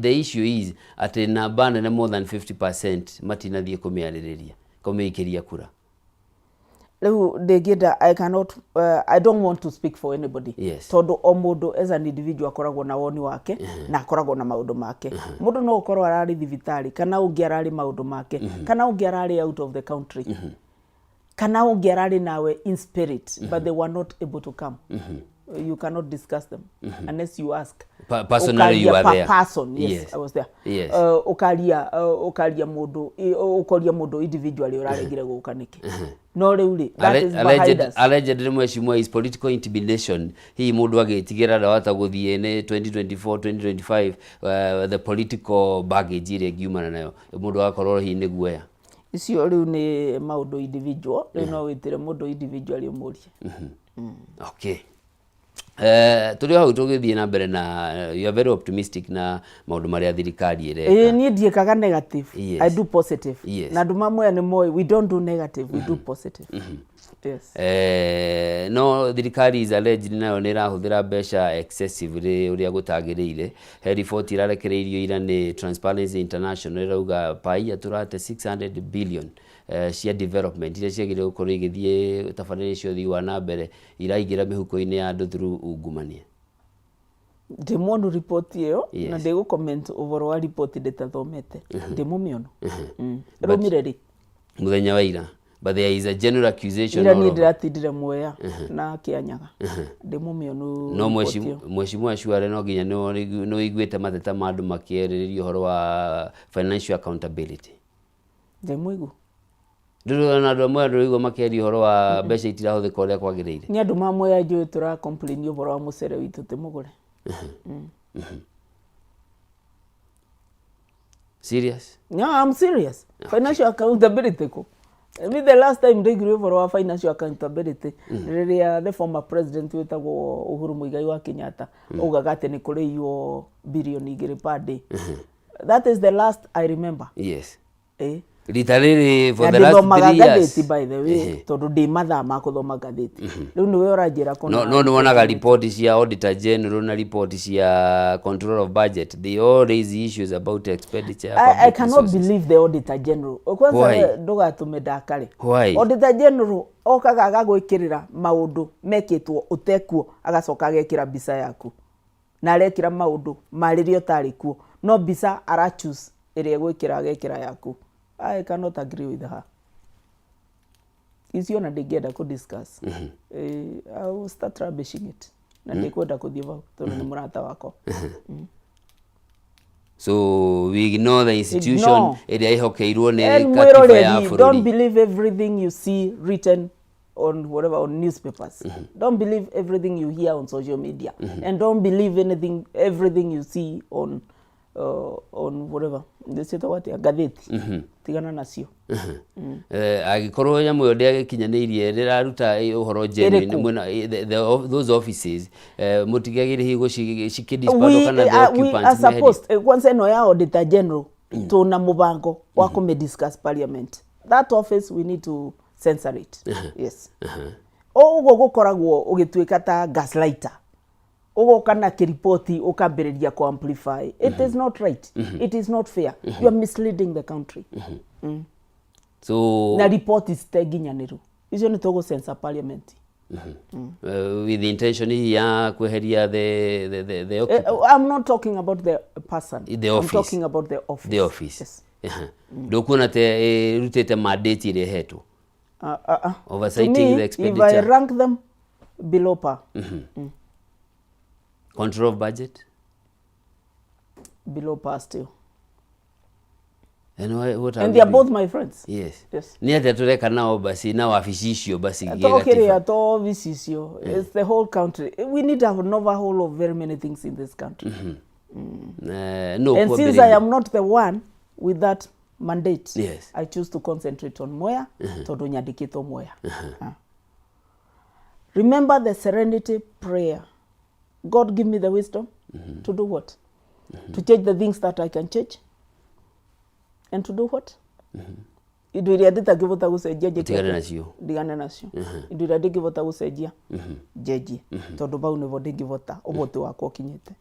the issue is at na band na more than 50% matinathie kumiaririria kumiikiria kura.
Leo ndengenda I don't want to speak for anybody.
Yes.
Tondu o mundu as an individual akoragwo na woni wake na akoragwo na maundu make. Mundu no ukorwo arari thibitari kana ungi arari maundu make kana ungi arari out of the country kana ungi arari nawe in spirit but they were not able to come. You cannot discuss them unless you ask.
Personally you are there.
Person, yes, I was there.
Yes.
Ukaria mundu individually uraregire guka niki. No reuli that is behind us.
Allegedly mheshimiwa is political intimidation. Hii mundu agitigira rawata guthie ni 2024 2025 the political baggage ile giumana nayo mundu akorwo hii ni guoya
icio riu ni maundu individual no witire mundu individually umurie.
Okay. Tuli hau tugithie na mbere na you are very optimistic na maundu maria thirikari ireka.
Ni ndiekaga negative.
Yes.
I do positive.
Yes.
Na nduma Mwea ni moi we don't do negative, we do positive. Yes.
No thirikari is alleged nayo nĩ ĩrahũthĩra mbeca excessively ũrĩa gũtagĩrĩire. He report irarekereirio ira nĩ Transparency International ĩrauga paia tũrate 600 billion cia development iria ciagĩrĩirwo gũkorwo igĩthiĩ tabarĩra cia ũthii wa na mbere iraingĩra mĩhuko-inĩ ya andũ through ungumania.
Ndĩmonu report ĩyo na ndĩgũ comment ũhoro wa report ndĩtathomete. Ndĩmũmĩono. Rũmire rĩ?
Mũthenya wa ira. But there is a general accusation.
Ira ni ndiratindire Mwea na Kianyaga. Ndĩmũmĩono.
No mheshimiwa Ashware no nginya no iguĩte mateta ma andũ makĩarĩrĩria ũhoro wa financial accountability.
Ndĩmũigu.
Ndĩrona andũ amwe ndĩrigwo makĩaria ũhoro wa mbeca itirahũthĩka ũrĩa kwagĩrĩire.
Ni andũ ma Mwea njũĩ tũra complain ũhoro wa mũcere witũ tĩmũgũre.
Serious?
No, I'm serious. Financial accountability ko. I mean, the last time they grew for our financial accountability, the former president wetagwo Uhuru Muigai wa Kenyatta, ugagate ni kuri yo billion igere per day. That is the last I remember.
Yes.
Literally
for the last 3 years.
By the way, tondu ndi mathaa ma kuthoma gatheti. Riu niwe uranjira
kuna no wonaga report cia auditor general na report cia control of budget. They all raise issues about expenditure.
I cannot believe the auditor general. Kwanza ndugatume ndakare. Auditor general okaga agagwikirira maundu mekitwo utekuo agacoka agekira bisa yaku. Na arekira maundu maririo tari kuo. No bisa ara choose ire gwikira agekira yaku. I cannot agree with her. Is yona ndingenda ku discuss. I will start rubbishing it. Na ndikwenda kuthiva tondu ni murata wako.
So we ignore the institution area ihokeirwo ni katiba ya bururi.
Don't believe everything you see written on whatever on newspapers. Don't believe everything you hear on social media. And don't believe everything you see on whatever. This is what ya gatheti. Tigana nacio.
Agikorwo nyamũ yo ndiakinyanĩirie rĩraruta ũhoro genuine mwena those offices mutigagire higo shikidisbando kana the occupants.
We are supposed kwanza no ya auditor general tuna mubango wa kume discuss parliament. That office we need to censor it. Yes. Ugo gukoragwo ugituika ta gaslighter. Ugo kana kiripoti ukambiriria ku amplify. It is not right. It is not fair. You are misleading the country.
So
na report is teginyaniru. Icio ni togo censor parliament.
With the intention ya kweheria the occupant.
I'm not talking about the person.
The office.
I'm talking about the office.
The office. Yes. Dokuona te rutete mandate ile hetu. Oversighting the expenditure.
If I rank them below par.
Control of budget?
Below par still.
And what
and they are both my friends.
Yes.
Yes.
Ni ati tureka nao basi na waficisio basi
gigatifa. To visisio. It's the whole country. We need to have an overhaul of very many things in this country.
No.
And since I am not the one with that mandate,
yes,
I choose to concentrate on Mwea. Tondu nyandikitwo Mwea. Remember the serenity prayer. God give me the wisdom to do what? To change the things that I can change. And to do what? Indo iria nditangĩvota gũcenjia ndigane nacio. Indo iria ndingĩvota gũcenjia njenjie tondu bau nĩvo ndingĩvota ũvoti wakwa ũkinyĩte.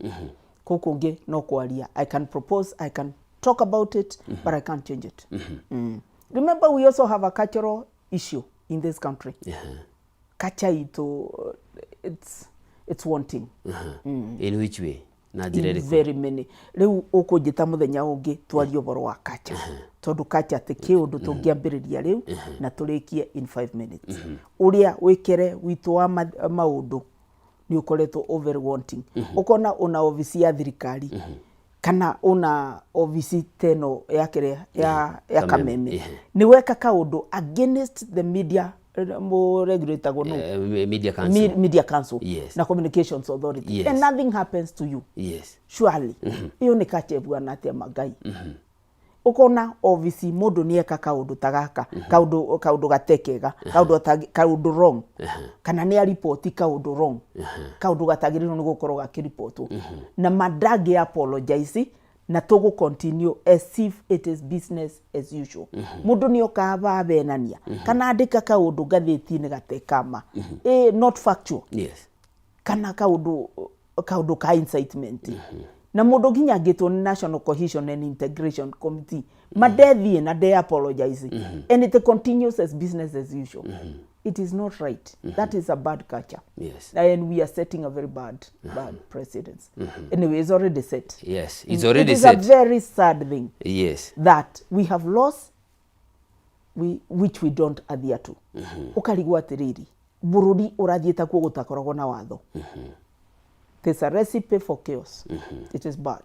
Kũu kũngĩ no kwaria. I can propose, I can talk about it, but I can't change it. Remember, we also have a cultural issue in this country. Culture itu, it's wanting.
In which way?
In very many. Riu ukujita muthenya ungi twario boro wa culture. Tondu culture te kiundu tungiambiriria riu na turikie in 5 minutes. Uria wikere witu wa maundu ni ukoretwo over wanting. Ukona una ofisi ya thirikari kana una ofisi teno ya kire ya kameme. Ni weka kaundu against the media regulator go no media council
yes,
na communications authority,
yes,
and nothing happens to you.
Yes.
Surely iyo ni kachebu anatia magai. Ukona office modo ni eka kaundu tagaka kaundu gatekega kaundu wrong kana ni report kaundu wrong kaundu gatagirino ni gukorwo gakiripoto na madagi apologize na tugu continue as if it is business as usual. Mundu ni okaba benania kana andika kaundu gatheti-ini gatekama not factual.
Yes.
Kana kaundu ka incitement. Na mundu ginya ngitwo ni National Cohesion and Integration Committee madethi na they apologize and it continues as business as usual. It is not right. That is a bad culture.
Yes.
And we are setting a very bad precedence. Anyway, it's already set.
Yes, it's already
set. It
set.
is a very sad thing.
Yes.
That we have lost which we don't adhere to. Ukarigwa atiriri. Bururi urathieta kuo gutakoragwo na watho. There's a recipe for chaos. It is bad.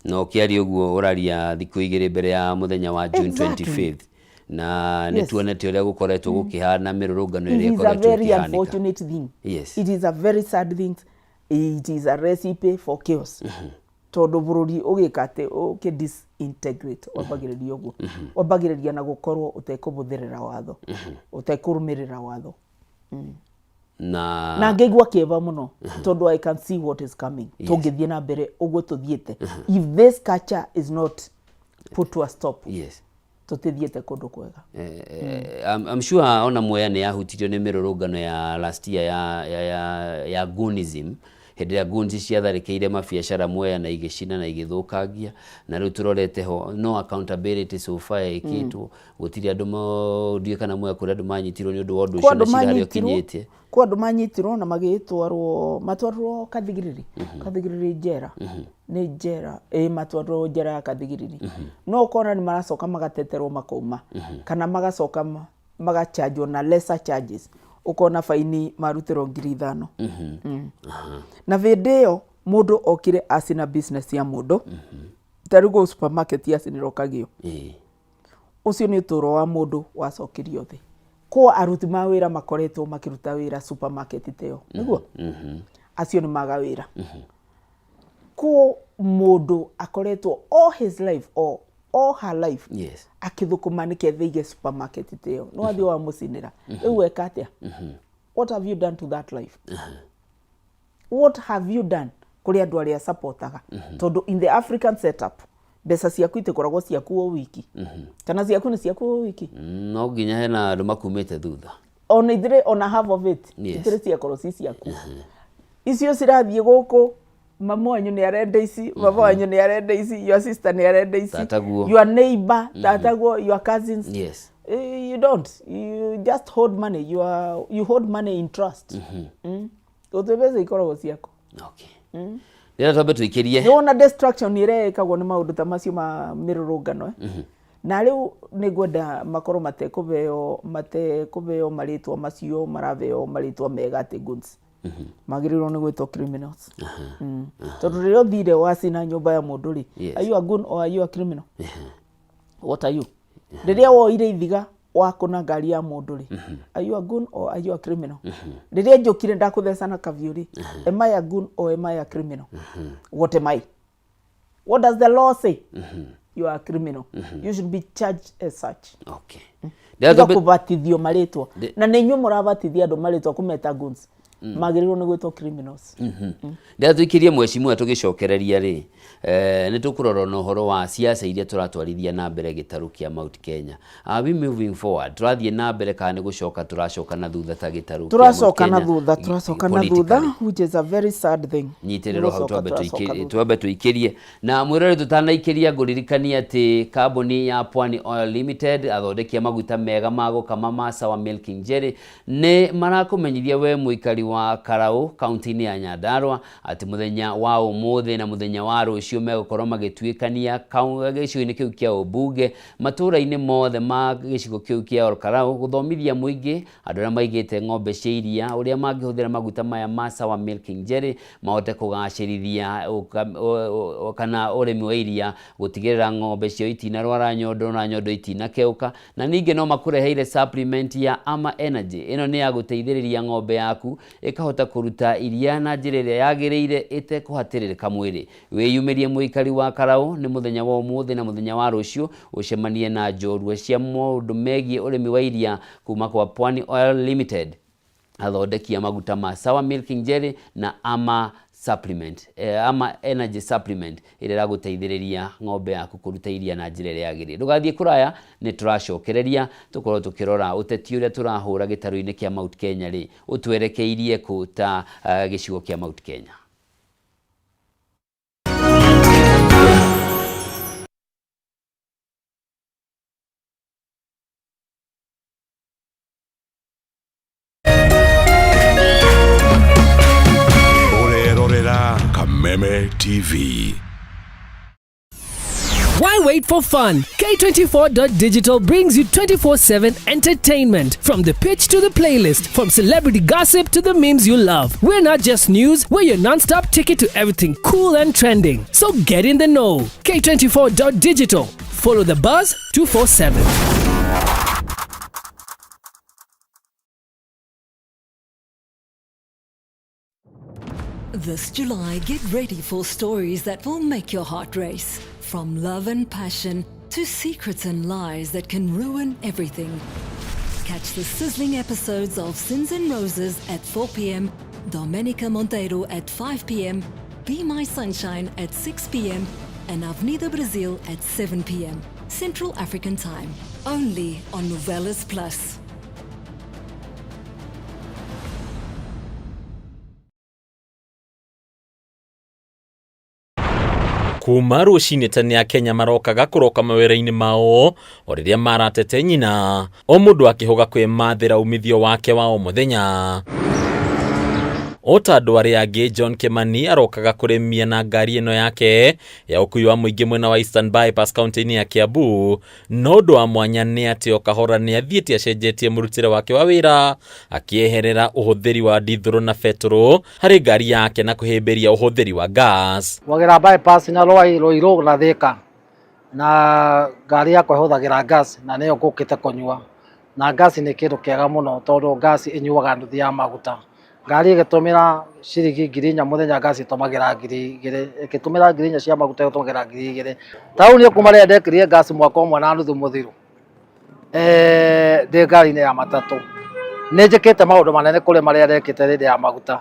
No kiari uguo uraria thiku igiri mbere ya muthenya wa June 25th. Na nituonete uria gukoretwo gukihana mirurungano iria ikoretwo
ikihanika. It is a very
ikihanika.
unfortunate thing.
Yes.
It is a very sad thing. It is a recipe for chaos. Tondu bururi ugikate disintegrate wabagiriria uguo. Wabagiriria na gukorwo utekubuthirira watho. Utekurumirira watho. Na ngegwa kieva muno tondu I can see what is coming. Tungithie na mbere uguo tuthiete. If this culture is not put to a stop.
Yes.
Tutithiete kundu kwega.
I'm sure ona Mwea ni yahutirio ni mirurungano ya last year ya goonism. Hĩndĩ ĩrĩa goons ciatharĩkĩire mabiacara Mwea na igĩcina na igĩthũkangia, na rĩu tũrorete ho no accountability so far ĩkĩtwo, gũtirĩ andũ ndiũĩ kana Mwea kũrĩ andũ manyitirwo nĩ ũndũ wa ũndũ ũcio na cirarĩ ũkinyĩtie.
Kwa andũ manyitirwo na matwarwo kathigiriri njera. Nĩ njera matwarwo njera ya kathigiriri. No ukona ni maracoka magateterwo makauma kana magacoka magachargewo na lesser charges. Ukona faini marutirwo 5,000. Na video mundu okire asina business ya mundu tarugo supermarket yasiniro kagio. Ucio ni uturo wa mundu wacokirio thi. Kwa aruti mawira makoretwo makiruta wira supermarket teo. Niguo? Acio ni magawira. Kwa mundu akoretwo all his life or all her life.
Yes.
Akithukuma nikethige supermarket teo. No athi wa mucinira. Ewe katia. What have you done to that life? What have you done kuri andu aria supportaga? Tondu in the African setup mbeca ciaku itikoragwo ciaku o wiki. Kana ciaku ni ciaku o wiki.
No nginya hena andu makumite thutha.
Ona ithire ona half of it. Ithire ciakorwo ciaku. Icio cirathie guku mama wanyu ni arenda ici, baba wanyu ni arenda ici, your sister ni arenda ici, your neighbor, tataguo, your cousins.
Yes.
You don't. You just hold money. You hold money in trust. Utebeza ikoragwo ciako.
Okay. Nira twambe tuikirie.
Yona destruction irekagwo ni maundu ta macio ma mirurungano. Na riu nigwenda makoro matekubeo maritwa macio maraveo maritwa mega ati goods. Magirirwo ni gwitwo criminals. Tondu ririo thire wasina nyumba ya mundu ri, are you a goon or are you a criminal? What are you? Riria woire ithiga wakuna ngari ya mundu ri, are you a goon or are you a criminal? Riria njukire ndakutheca na kaviu ri, am I a goon or am I a criminal? What am I? What does the law say? You are a criminal. You should be charged as such.
Okay.
Ndio kubatithio maritwa. Na nenyu murabatithia andu maritwa kumeta goons. Magirirwo ni gwitwo criminals.
Ndia tuikirie mwecimu tugicokereria ri ni tukurora no horo wa siasa iria turatwarithia na mbere gitaru kia Mount Kenya. Are we moving forward? Turathie na mbere kana ni gucoka turacoka na thutha ta gitaru kia Mount Kenya.
Turacoka na thutha, which is a very sad thing.
Nyitiriro hau twambe tuikirie na mwirore tutanaikiria nguririkania ati kambuni ya Pwani Oil Limited athondekia maguta mega mago kama masa wa Milking Jerry ne marakumenyithia we muikari wa Karau kaunti-ini ya Nyandarua ati muthenya wa umuthi na muthenya wa rucio megukorwo magituikania gicigo-ini kiu kia ubunge matura-ini mothe ma gicigo kiu kia Karau guthomithia muingi andu aria maigite ng'ombe cia iria uria mangihuthira maguta maya masa wa Milking Jerry mahote kugacirithia kana urimi wa iria gutigirira ng'ombe cio itinarwara nyondo na nyondo itinakeuka na ningi no makureheire supplement ya Ama Energy. Ino ni ya guteithiriria ng'ombe yaku ikahota kuruta iria na njira iria yagiriire itekuhatiririka mwiri. Wiyumirie muikari wa Karau ni muthenya wa umuthi na muthenya wa rucio ucemanie na njorua cia maundu megie urimi wa iria kuma kwa Pwani Oil Limited athondekia maguta ma Sawa Milking Jerry na Ama supplement ama energy supplement ĩrĩa ĩragũteithĩrĩria ng'ombe yaku kũruta iria na njĩra ĩrĩa yagĩrĩire. Ndũgathiĩ kũraya, nĩ tũracokereria tũkorwo tũkĩrora ũteti ũrĩa tũrahũra gĩtarũ-inĩ kĩa Mount Kenya rĩ ũtwerekeirie kũ ta gĩcigo kĩa Mount Kenya.
TV.
Why wait for fun? K24.digital brings you 24/7 entertainment. From the pitch to the playlist, from celebrity gossip to the memes you love. We're not just news, we're your non-stop ticket to everything cool and trending. So get in the know. K24.digital. Follow the buzz 247.
This July, get ready for stories that will make your heart race. From love and passion to secrets and lies that can ruin everything. Catch the sizzling episodes of Sins and Roses at 4 p.m, Domenica Monteiro at 5 p.m, Be My Sunshine at 6 p.m, and Avenida Brazil at 7 p.m, Central African Time. Only on Novelas Plus.
Kuma rũcinĩ tene ya Kenya marokaga kũroka mawĩra-inĩ mao o rĩrĩa maratete nyina, o mũndũ akĩhoga kwĩmathĩra umithio wake wa o mũthenya. O ta andũ arĩa angĩ, John Kimani arokaga kũrĩmia na ngari ĩno yake ya ũkui wa mũingĩ mwena wa Eastern Bypass kaunti-inĩ ya Kiambu. No ũndũ wa mwanya nĩ atĩ o kahora nĩ athiĩte acenjetie mũrutĩre wake wa wĩra, akĩeherera ũhũthĩri wa dithũrũ na betũrũ harĩ ngari yake na kũhĩmbĩria ũhũthĩri wa gas.
Wagera bypass na Roiro na Thika na ngari yakwa ĩhũthagĩra gas na nĩyo ngũkĩte kũnyua, na gas nĩ kĩndũ kĩega mũno tondũ gas ĩnyuaga nduthi ya maguta. Ngari ĩgĩtũmĩra ciringi 4,000 mũthenya, gas ĩtũmagĩra 2,000, ĩgĩtũmĩra 4,000 cia maguta ĩtũmagĩra 2,000. Taũ nĩ kuma rĩrĩa ndekĩrire gas mwaka ũmwe na nuthu mũthiru ndĩ ngari-inĩ ya matatũ, nĩ njĩkĩte maũndũ manene kũrĩ marĩa ndekĩte rĩrĩa ya maguta.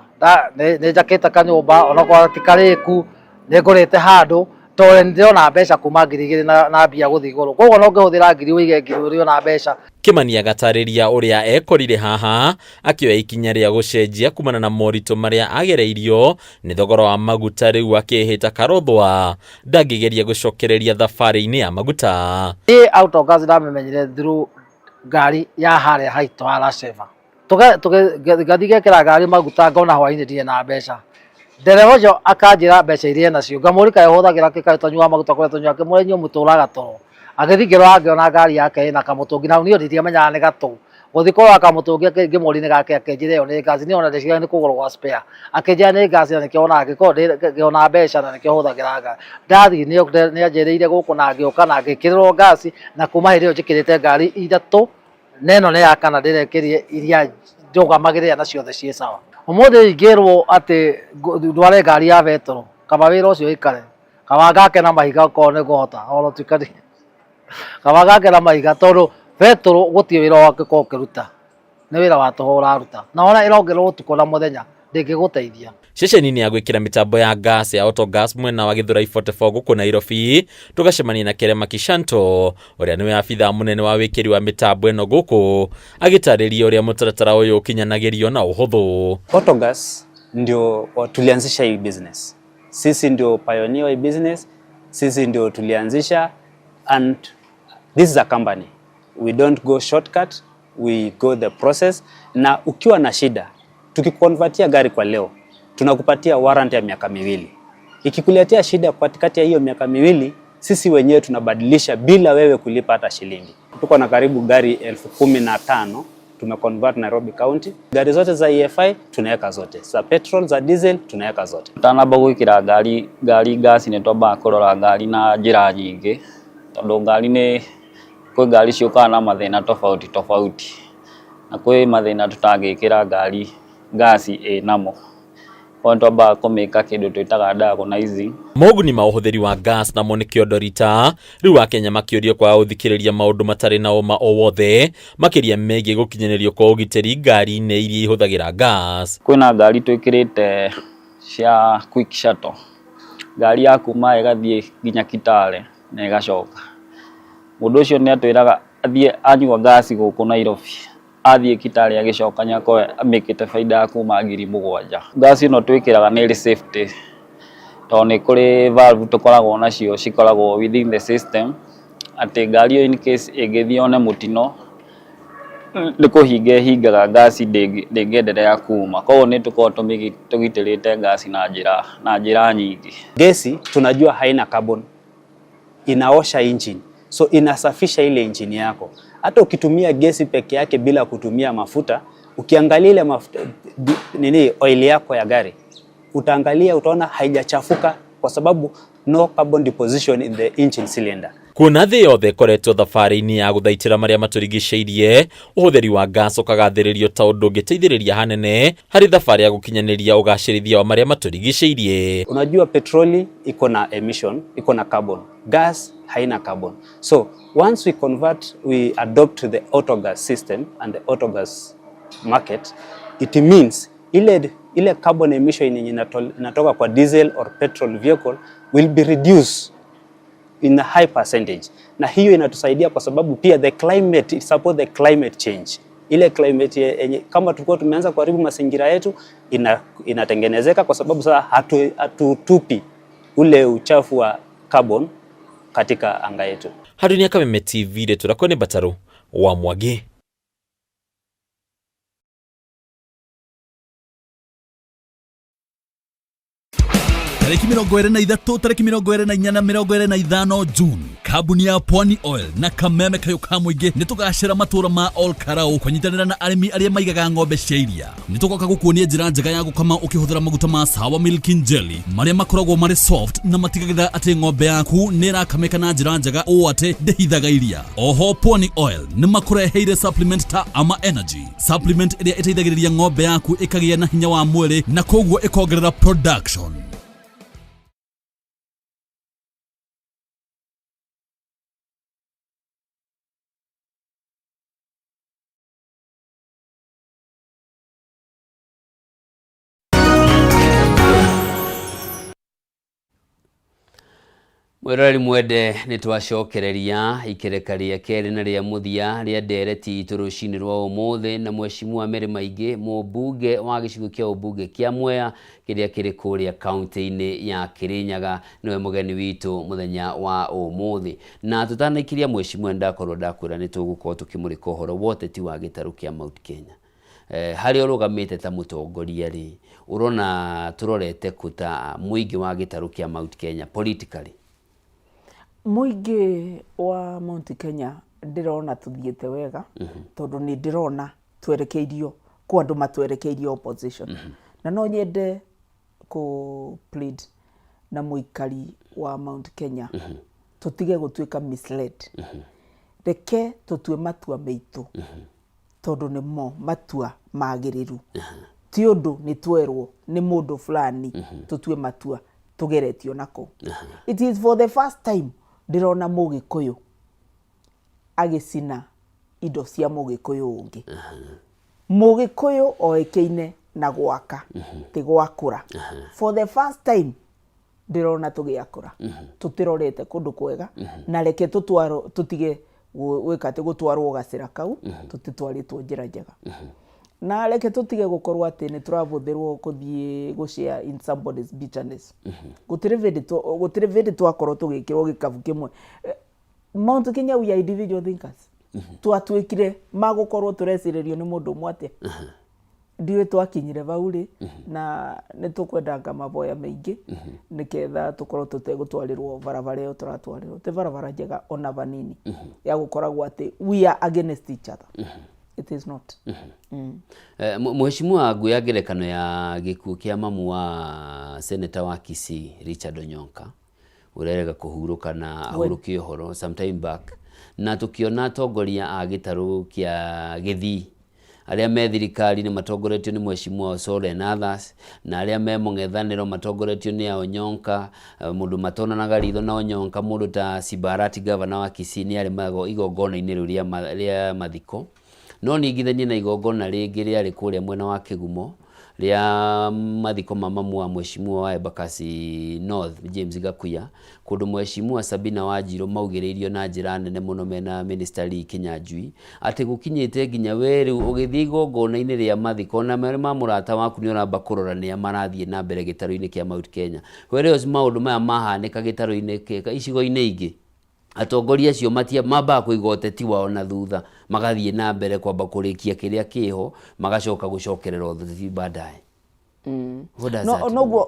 Nĩ njakĩte kanyũmba onakorwo ti karĩku, nĩ ngũrĩte handũ tondũ ndĩrona mbeca kuma 2,000 na mbia gũthiĩ igũrũ, koguo no ngĩhũthĩra 1,000 ũige 1,000 ũrĩona mbeca.
Kimani agatarĩria ũrĩa ekorire haha, akĩoya ikinya rĩa gũcenjia kumana na moritũ marĩa agereirio nĩ thogora wa maguta, rĩu akĩhĩta karothwa ndangĩgeria gũcokereria thabarĩ-inĩ ya maguta.
Utongoria ndamĩmenyire through ngari ya harĩa haitũ Araceva, tũgathiĩ gekĩra ngari maguta, ngona hwainĩ ndirĩ na mbeca. Ndereba ũcio akanjĩra mbeca iria nacio, ngamũrĩka ũhũthagĩra kĩkaĩ tũnyua maguta kũrĩa tũnyua, akĩmũrĩa inyuĩ mũtũraga toro. Agĩthiĩ ngĩrora ngĩona ngari yake ĩna kamũtũngi, na niĩ ndiamenyaga nĩ gatũ. Gũthiĩ kũrora kamũtũngi ngĩmũria nĩ gake, akĩnjĩra ĩyo nĩ gas, niĩ ona ndeciria nĩ kũgũrwo gwa spare. Akĩnjĩra nĩ gas na nĩkĩo onaga ngĩona mbeca na nĩkĩo hũthagĩra gas. Ndathiĩ nĩ anjĩrĩire gũkũ na ngĩũka na ngĩkĩrĩrwo gas, na kuma hĩndĩ ĩyo njĩkĩrĩte ngari 3 na ĩno nĩ ya kana ndĩrekĩrire iria ndũgamagĩrĩra na ciothe ciĩ sawa. Ũmũthĩ ingĩrwo atĩ ndware ngari ya betũrũ, kaba wĩra ũcio wĩkare, kaba ngake na mahiga okorwo nĩ ngũhota, ona tuĩka kaba ngake na mahiga tondũ betũrũ gũtirĩ wĩra wake ko ũkĩruta, nĩ wĩra wa tũhũ ũraruta, na ona ĩrongerwo ũtukũ na mũthenya ndĩngĩgũteithia.
Ceceni-inĩ ya gwĩkĩra mĩtambo ya gas ya Autogas mwena wa Githurai 44 gũkũ Nairobi, tũgacemania na Kerema Kishanto, ũrĩa nĩwe abithaa mũnene wa wĩkĩri wa mĩtambo ĩno gũkũ, agĩtarĩria ũrĩa mũtaratara ũyũ ũkinyanagĩrio na ũhũthũ.
Autogas ndio tulianzisha hii business. Sisi ndio pioneer hii business, sisi ndio tulianzisha, and this is a company. We don't go shortcut, we go the process. Na ukiwa na shida, tukikonvertia gari kwa leo, tunakupatia warranty ya miaka 2. Ikikuletea shida katikati ya hiyo miaka 2, sisi wenyewe tunabadilisha bila wewe kulipa hata shilingi. Tuko na karibu gari 15,000 tumeconvert Nairobi County. Gari zote za EFI tunaweka zote, za petrol, za diesel tunaweka zote.
Tanamba gwĩkĩra ngari gas nĩ twambaga kũrora ngari na njĩra nyingĩ, tondũ ngari nĩ kwĩ ngari ciũkaga na mathĩna tofauti, na kwĩ mathĩna tutangĩkĩra ngari gasi namo, kwa twambaga kũmĩka kĩndũ twĩtaga diagnosing.
Moguni ma ũhũthĩri wa gas namo nĩ kĩondo rita, rĩu Akenya makĩũrio kwa ũthikĩrĩria maũndũ matarĩ na ũma o wothe makĩria megiĩ gũkinyanĩrio kwa ũgitĩri ngari-inĩ iria ihũthagĩra gas.
Kwĩna ngari twĩkĩrĩte cia quick shuttle ngari ya kuma igathie nginya Kitale na igacoka mundu ucio ni atwiraga athie anyua gasi guku Nairobi athie Kitale agicoka nyako amikite faida ya kuma 7,000 gasi no twikiraga ni safety to ni kuri valve tukoragwo nacio cikoragwo within the system ati ngari in case igithio ne mutino hingaga gasi ndingenderea kuma kwao ni tukorwo tugitirite gasi na njira nyingi.
Gesi tunajua haina carbon, inaosha engine, so inasafisha ile engine yako. Hata ukitumia gesi peke yake bila kutumia mafuta, ukiangalia ile mafuta oil yako ya gari, utaona haijachafuka kwa sababu no carbon deposition in the engine cylinder.
Kuna thĩ yothe koretwo thabarĩ-inĩ ya gũthaitĩra marĩa matũrigicĩirie, ũhũthĩri wa gas ũkagathĩrĩrio ta ũndũ ũngĩteithĩrĩria hanene harĩ thabarĩ ya gũkinyanĩria ũgacĩrithia wa marĩa matũrigicĩirie.
Unajua petroli iko na emission, iko na carbon. Gas haina carbon. So once we adopt the autogas system and the autogas market, it means ile carbon emission yenye inatoka kwa diesel or petrol vehicle will be reduced in a high percentage. Na hiyo inatusaidia kwa sababu pia it support the climate change. Ile climate yenye kama tulikuwa tumeanza kuharibu mazingira yetu inatengenezeka kwa sababu sasa hatutupi ule uchafu wa carbon katika anga yetu.
Hadunia Kameme TV de turakone Bataru wa Mwagi.
Tariki 23 tariki 24 25 June kabuni ya Pwani Oil na Kameme Kayuka Mwingi nitugacira matura ma All Karau kunyitanira na arimi aria maigaga ng'ombe cia iria. Nitugoka gukuonia njira njega ya gukama ukihuthira maguta ma Sawa Milking Jelly maria makoragwo mari soft na matigagira ati ng'ombe yaku ni irakameka na njira njega o ati ndehithaga iria. Oho Pwani Oil ni makureheire supplement ta Ama Energy, supplement iria iteithagiriria ng'ombe yaku ikagia na hinya wa mwiri na koguo ikongerera production.
Mwirori mwende nitwacokereria ikereka ria keri na ria muthia ria ndereti turucini rwa umuthi na mheshimiwa Maingi mubunge wa gicigo kia ubunge kia Mwea kiria kiri kuria kaunti-ini ya Kirinyaga niwe mugeni witu muthenya wa umuthi na tutanikiria mheshimiwa ndakwira nitugukorwo tukimurika uhoro wote ti wa gitaru kia Mount Kenya. Hari urugamite ta mutongoria ri urona turorete kuta muingi wa gitaru kia Mount Kenya politically.
Muingi wa Mount Kenya ndirona tuthiete wega tondu ni ndirona twerekeirio kwa andu matwerekeirio opposition na no nyende ku plead na muikari wa Mount Kenya tutige gutwika misled reke tutue matua meitu tondu ni mo matua magiriru ti undu ni twerwo ni mundu fulani tutue matua tugeretio nako. It is for the first time ndirona Mugikuyu agicina indo cia Mugikuyu ungi. Mugikuyu oekeine na gwaka ti gwakura. For the first time ndirona tugiakura tutirorete kundu kwega na reke tutige wikate gutwarwo gacira kau tutitwaritwo njira njega na reke tutige gukorwo ati ni turavuthirwo kuthie gushare in somebody's bitterness. Gutire vindi twakorwo tugikirwo gikavu kimwe. Mount Kenya we are individual thinkers. Twatwikire magukorwo tureciririo ni mundu mwate ndiwe twakinyire vauri na nitukwendanga mavoya maingi niketha tukorwo tutegutwarirwo barabara yo turatwarirwo te barabara njega ona vanini ya gukoragwo ati we are against each other. It is not.
Mheshimiwa Nguya ngerekano ya gikuo kia mamu wa senator wa Kisii Richard Onyonka urerega kuhuruka na ahuruki uhoro sometime back na tukiona atongoria a gitaru kia Githii aria me thirikari ni matongoretio ni mheshimiwa Osoro na others na aria me mung'ethaniro matongoretio ni Onyonka mundu matonanaga ritho na Onyonka mundu ta Sibarati governor wa Kisii ni ari mago igongona-ini riu ria mathiko no ningithanie na igongona ringi riari kuria mwena wa Kigumo ria mathiko mamamu wa mheshimiwa wa Embakasi North James Gakuya kundu mheshimiwa Sabina Wanjiru maugiririo na njira nene muno mena Minister Lee Kinyanjui ati gukinyite nginya weru ugithii gongona-ini ria mathiko na ma murata waku ni uramba kurorania marathie na mbere gitaro-ini kia Mount Kenya whereas maundu maya mahanika gitaro-ini kia icigo-ini ingi atongoria acio mamba kuiga uteti wao na thutha magathie na mbere kwamba kurikia kiria kiho magacoka gucokerera uteti baadaye.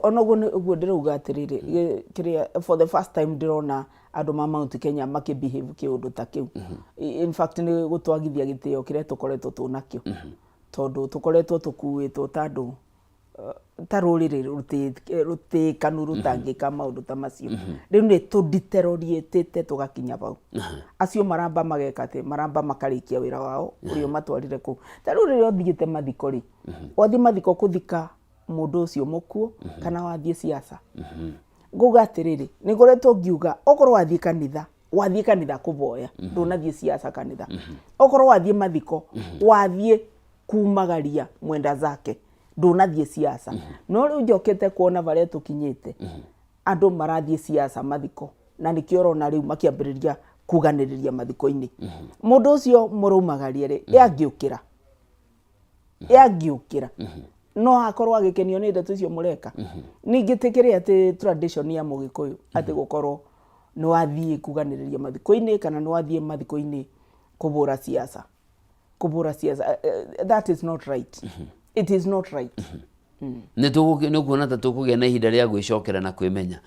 Onoguo ndirauga atiriri kiria for the first time ndirona andu ma Mount Kenya makibehave kiundu ta kiu. In fact ni gutwagithia gitio kiria tukoretwo tunakio tondu tukoretwo tukuitwo tandu tarurire rutikanu rutangika maundu ta macio riu ni tuditerorietete tugakinya bau acio maramba magekate maramba makarikia wira wao urio matwarire ku tarurire othiite mathiko ri wathi mathiko kuthika mundu ucio mukuo kana wathie siasa nguga atiriri ni ngoretwo ngiuga okorwo wathie kanitha kuboya ndunathie siasa kanitha okorwo wathie mathiko wathie kumagaria mwenda zake ndunathie siasa no riu njokete kuona baria tukinyite andu marathie siasa mathiko na nikio urona riu makiambiriria kuganiriria mathiko-ini mundu ucio murumagaria ri yagiukira no akorwo agikenio ni ndeto icio mureka ningi tikiri ati tradition ya Mugikuyu ati gukorwo no wathie kuganiriria mathiko-ini kana no wathie mathiko-ini kubura siasa that is not right. It is not right.
Ni kuona ta tukugia na ihinda ria gwicokera na kwimenya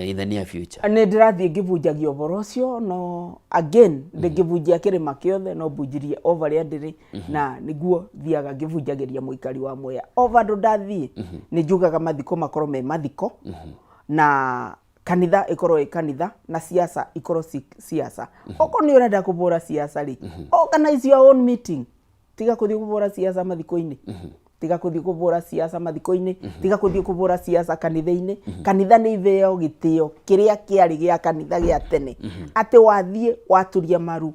in the near future.
Ne ndirathie ngibunjagia uboro ucio no again ngibunjia kirima kiothe no bunjirie over ria ndiri na niguo thiaga ngibunjagiria muikari wa Mwea over ndo ndathie ni njugaga mathiko makorwo me mathiko na kanitha ikorwo kanitha na siasa ikorwo siasa oko ni urenda kubura siasa ri organize your own meeting tiga kuthii kubura siasa mathiko-ini tiga kuthii kubura siasa mathiko-ini tiga kuthii kubura siasa kanitha-ini kanitha ni itheo gitio kiria kiari gia kanitha gia tene ati wathie waturia maru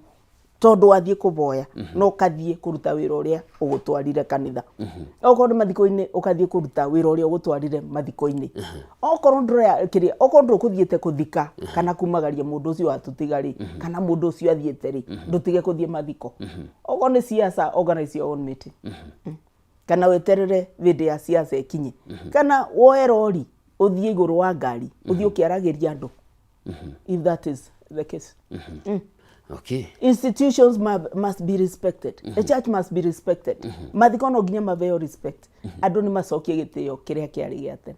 tondu wathie kuboya no kathie kuruta wira uria ugutwarire kanitha okorwo mathiko-ini ukathie kuruta wira uria ugutwarire mathiko-ini okorwo ndroya kiria okorwo ndukuthiete kuthika kana kumagaria mundu ucio watutigari kana mundu ucio athiete ri ndutige kuthie mathiko okorwo ni siasa organize your own meeting kana weterere video ya siasa ikinye kana woe rori uthie iguru wa ngari uthie ukiaragiria andu if that is the case.
Okay.
Institutions must be respected. The church must be respected. Mathiko no nginya maveo respect. Andu ni macokie gitio kiria kiari gia tene.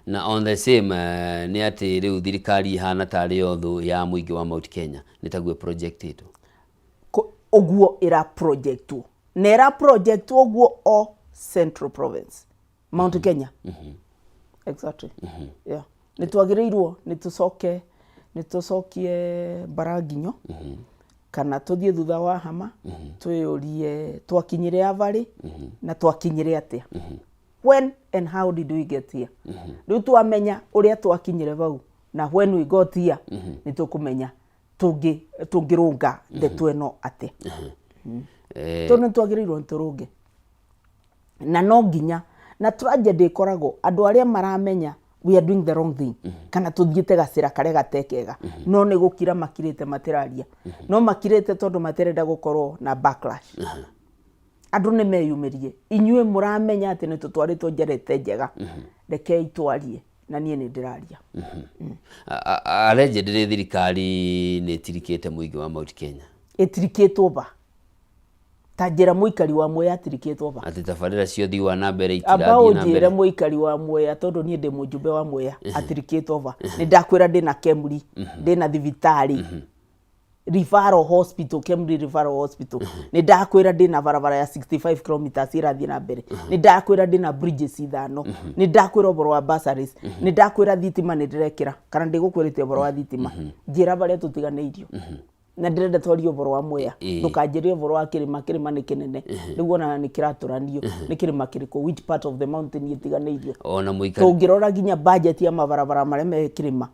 Na on the same ni ati riu thirikari hana tari yothu ya muingi wa Mount Kenya nitague project itu
oguo ira project nera project oguo o Central Province Mount Kenya. Exactly. Yeah. Nitwagirirwo nitucokie baraginyo kana tuthie thutha wa hama tuyurie twakinyire avari na twakinyire atia when and how did we get here riu twamenya uria twakinyire bau na when we got here nitukumenya tungirunga ndeto eno atia tone twagirirwo nturunge na no nginya na tragedy ikoragwo andu aria maramenya we are doing the wrong thing kana tuthiete gacira kare gatekega no ne gukira makirite matiraria no makirite tondu materenda gukorwo na backlash andu ne meyumirie inyue muramenya ati ni tutwaritwo njerete njega reke itwarie na nie ni ndiraria
allegedly thirikari ni tirikite muingi wa Mount Kenya
itirikitwo ba tajira muikari wa Mwea atirikitwo ba
ati tabarira cio thi wa nambere itirathie
nambere njira muikari wa Mwea tondu nie ndi mujumbe wa Mwea atirikitwo ba ni ndakwira ndi na Kemri ndi na thibitari referral hospital Kemri referral hospital ni ndakwira ndi na barabara ya 65 km irathie na mbere ni ndakwira ndi na bridges ithano ni ndakwira oboro wa bursaries ni ndakwira thitima ni ndirekira kana ndigukwirite oboro wa thitima njira baria tutiganeirio na ndirenda twario oboro wa Mwea ndukanjirie oboro wa kirima ni kinene niguo na ni kiraturanio ni kirima kiriko which part of the mountain yitiganeirio
ona muikari
tungirora ginya budget ya mabarabara maria me kirima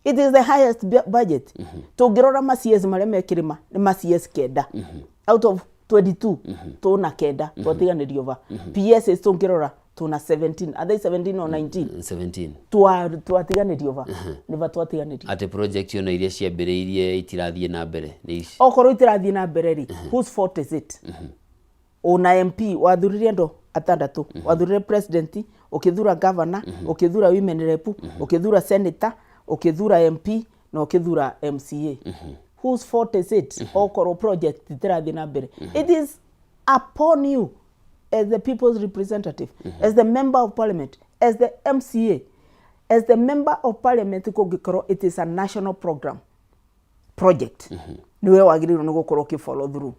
it is the highest budget tungirora macs maria me kirima ni macs kenda out of 22 tuna kenda twatiganirio va PSs tungirora tuna 17 are they 17 or 19
17
twatiganirio va ni va twatiganirio
ate project yona iria ciambiriirie itirathie na mbere ni ici
okoro itirathie na mbere ri whose fault is it una MP wathuririe ndo atandatu wathurire president ukithura governor ukithura women rep ukithura senator ukithura MP na ukithura MCA whose fault is it okoro project itirathie na mbere it is upon you as the people's representative as the member of parliament as the MCA as the member of parliament kugikoro it is a national project niwe wagirirwo ni gukorwo ki follow through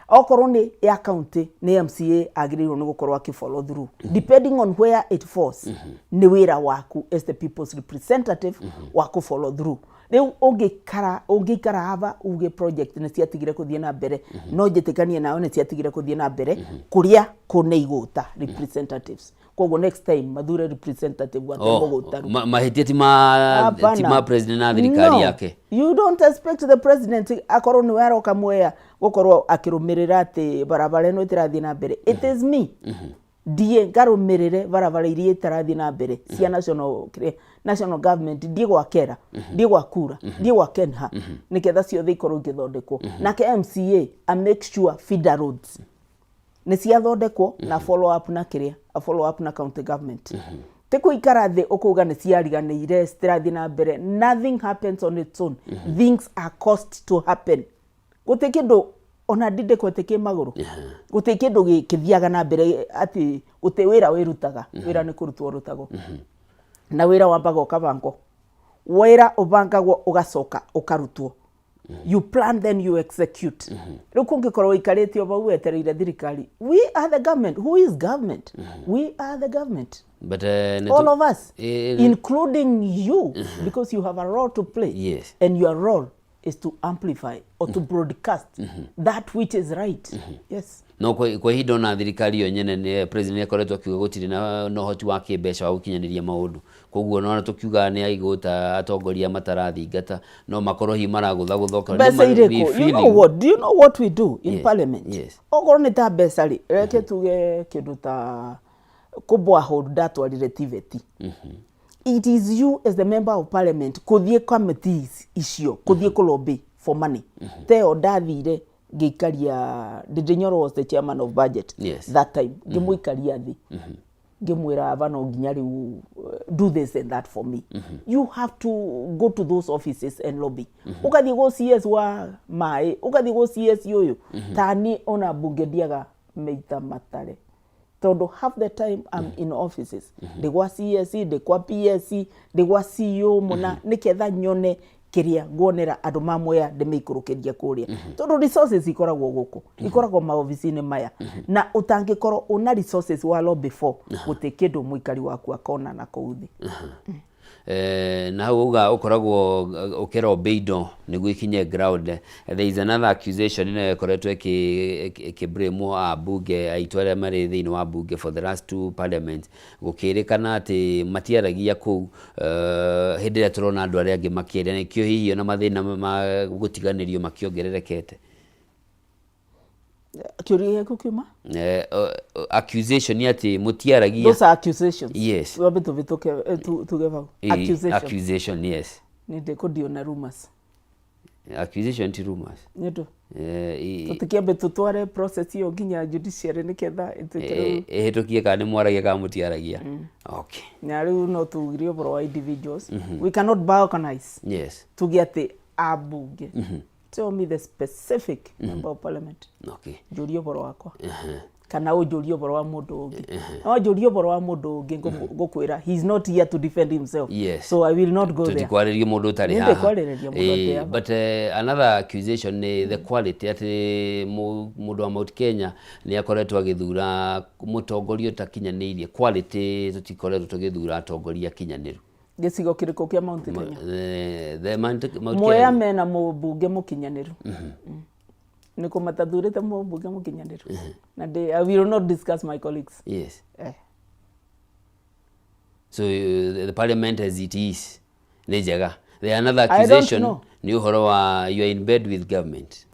okorwo ni ya county ni MCA agirirwo ni gukorwo ki follow through depending on where it falls ni wira waku as the people's representative waku follow through riu ungikara hava uge project ni ciatigire kuthie na mbere no njitikanie nao ni ciatigire kuthie na mbere kuria kune igota representatives kogo next time mathure representative wa tembo gutaru
mahitia tima president na thirikari yake
you don't expect the president akorwo ni waroka Mwea gukorwo akirumirira ati barabara no itirathie na mbere it is me die ngarumirire barabara iria itirathie na mbere cia national government die gwakera die gwakura die gwakenha niketha ciothe ikorwo igithondekwo nake MCA a make sure feeder roads ni ciathondekwo na follow up na kiria a follow up na county government tiko ikara the okuga ni ciariganire stirathie na mbere nothing happens on its own things are caused to happen gutikindo ona ndinde kweteke maguru gutikindo githiaga na mbere ati uti wira wirutaga wira ni kurutwo rutago na wira wambaga ukabango wira ubangagwo ugacoka ukarutwo you plan then you execute rukungikorwo ikaretio bau etereire thirikari we are the government who is government we are the government
but
all of us including you because you have a role to play
yes
and your role is to amplify or to broadcast that which is right yes
no kwa hindo na thirikari yo nyene ni president akoretwo akiuga gutiri na no hoti wa kimbeca wa gukinyaniria maundu koguo no tukiuga ni aigota atongoria matarathingata no makorwo hi maragutha guthoka
you know what do you know what we do in parliament
yes
ogoro ni ta besari reke tuge kindu ta kubwa hold that or relativity it is you as the member of parliament kuthie committees icio kuthie lobby for money teo ndathire ngikaria Didinyoro was the chairman of budget that time ngimuikaria thi ngimwira avano nginya riu do this and that for me you have to go to those offices and lobby ukathi go CS wa mai ukathi go CS yoyo tani ona bunge ndiaga meita matare todo half the time I'm in offices ndigwa CS ndigwa PSC ndigwa CEO muna niketha nyone kiria ngonera andu ma Mwea ndimikurukiria kuria todo resources ikoragwo guku ikoragwo ma office-ini maya na utangikorwo una resources walo before gutikindu muikari waku akona na kuuthi
na uga ukoragwo ukera obeido niguo ikinye ground there is another accusation ina koretwo kibremo a bunge aitwara mari thini wa bunge for the last two parliament gukirikana ati matiaragia ku hindira turona andu aria angi makiria nikio hihi na mathina ma gutiganirio makiongererekete
Kyuri kukuma
accusation yati mutiaragia
those are accusations
yes
we beto vitoke together
accusation yes
ni de kodio na rumors
accusation ti rumors
neto tutikembe tutware process yo ginya judiciary niketha
ehetokie kana mwaragia ka mutiaragia okay
na riu no tugirio bro individuals we cannot balkanize
yes
tugiate abunge tell me the specific member of parliament
okay
jurio boro wakwa kana ujurio boro wa mundu ungi no jurio boro wa mundu ungi ngukwira he is not here to defend himself
yes.
So I will not go there
tutikwareria mundu tari haha but another accusation ni the quality ati mundu wa Mount Kenya ni akoretwo agithura mutongoria takinyanirie quality tutikoretwo tugithura atongoria kinyaniru
gicigo kiriko kia Mount Kenya
the Mount
Mwea mena mubunge mukinyaniru niko matathurite mubunge mukinyaniru na I will not discuss my colleagues
yes so the parliament as it is nejega the another accusation ni uhoro wa you are in bed with government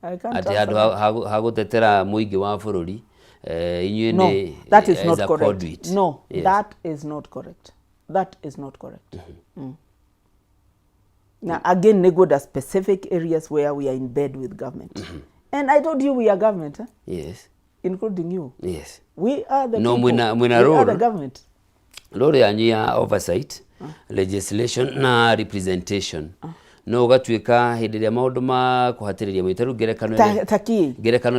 I can't
ati
answer
handu hagutetera muingi wa bururi inyuĩ
No,
nĩ
that is
as
not
a
correct.
conduit.
No,
Yes.
that is not correct. That is not correct. Now, again, nego the specific areas where we are in bed with government. And I told you we are government,
Yes.
including you.
Yes.
We are the
No,
people.
mwina
We are
role.
the government.
Role yanyu ya oversight, legislation na representation. No ũgatuĩka hĩndĩ ĩrĩa maũndũ ma kũhatĩrĩria mũitaru ngerekano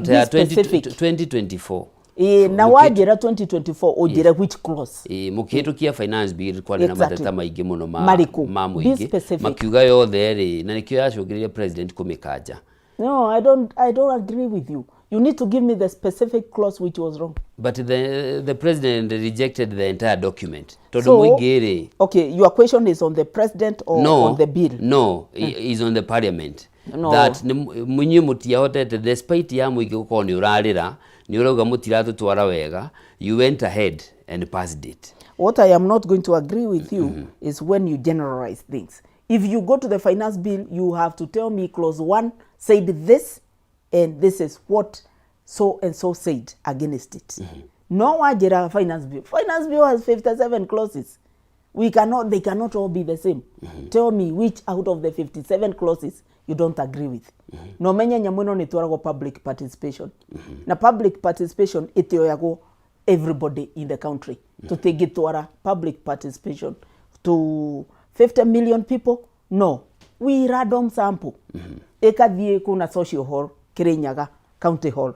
ta ya 2024
na wajĩra 2024 ũnjĩre which clause
mũkĩhĩtũkia finance bill kwarĩ na mateta maingĩ mũno ma mũingĩ makiuga yothe rĩ na nĩkĩo yacũngĩrĩria president kũmĩkanja.
No, I don't agree with you. You need to give me the specific clause which was wrong.
But the president rejected the entire document.
So, okay, your question is on the president or on the bill?
No, is on the parliament.
No.
That munyi mutiahotete despite ya muingi gukorwo ni urarira ni urauga mutiratutwara wega, you went ahead and passed it.
What I am not going to agree with you is when you generalize things. If you go to the finance bill, you have to tell me clause 1 said this and this is what so and so said against it. No wajira finance bill. Finance bill has 57 clauses. They cannot all be the same. Tell me which out of the 57 clauses you don't agree with. No menya nyamuno ni twarago public participation. Na public participation itioyago everybody in the country. To take it to our public participation to 50 million people. No. We random sample. Ekathie kuna social hall Kirinyaga county hall.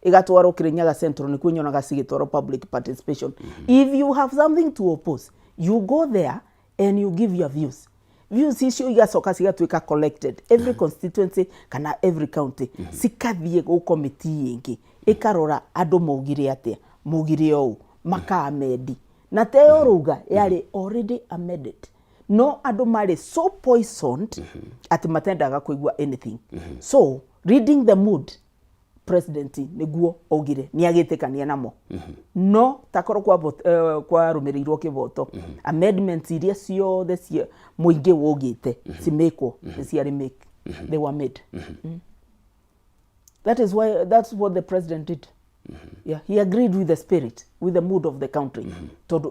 Igatwaro Kirinyaga Central ni kunyonaga sigitwaro public participation. If you have something to oppose, you go there and you give your views. Views issue igacoka cigatwika collected. Every constituency kana every county sikathie go committee ingi ikarora andu maugire atia mugire ou makamedi na teo ruga yari already amended. No andu mari so poisoned ati matendaga kuigua anything. So reading the mood president niguo augire ni agitikania namo. No takoro kwa rumirirwo kivoto amendments iria ciothe cia muingi wogite cimekwo ciari make they were made. That's what the president did. Yeah, he agreed with the spirit, with the mood of the country.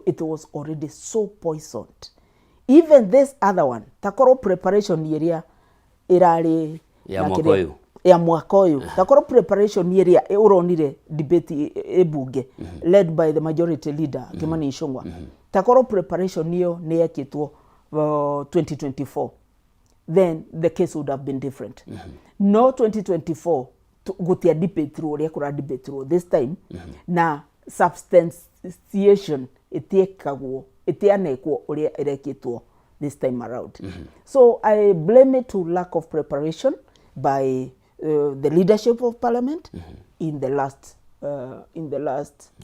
It was already so poisoned. Even this other one, takoro preparation area irari ya mwaka uyu takoro preparation area uronire debate ebunge led by the majority leader Kimani Ichung'wah. Takoro preparation niyo niyekitwo 2024, then the case would have been different. No 2024 gutia debate through uria kura debate through this time na substantiation itiekagwo itianekwo uria irekitwo this time around. So I blame it to lack of preparation by the leadership of parliament in the last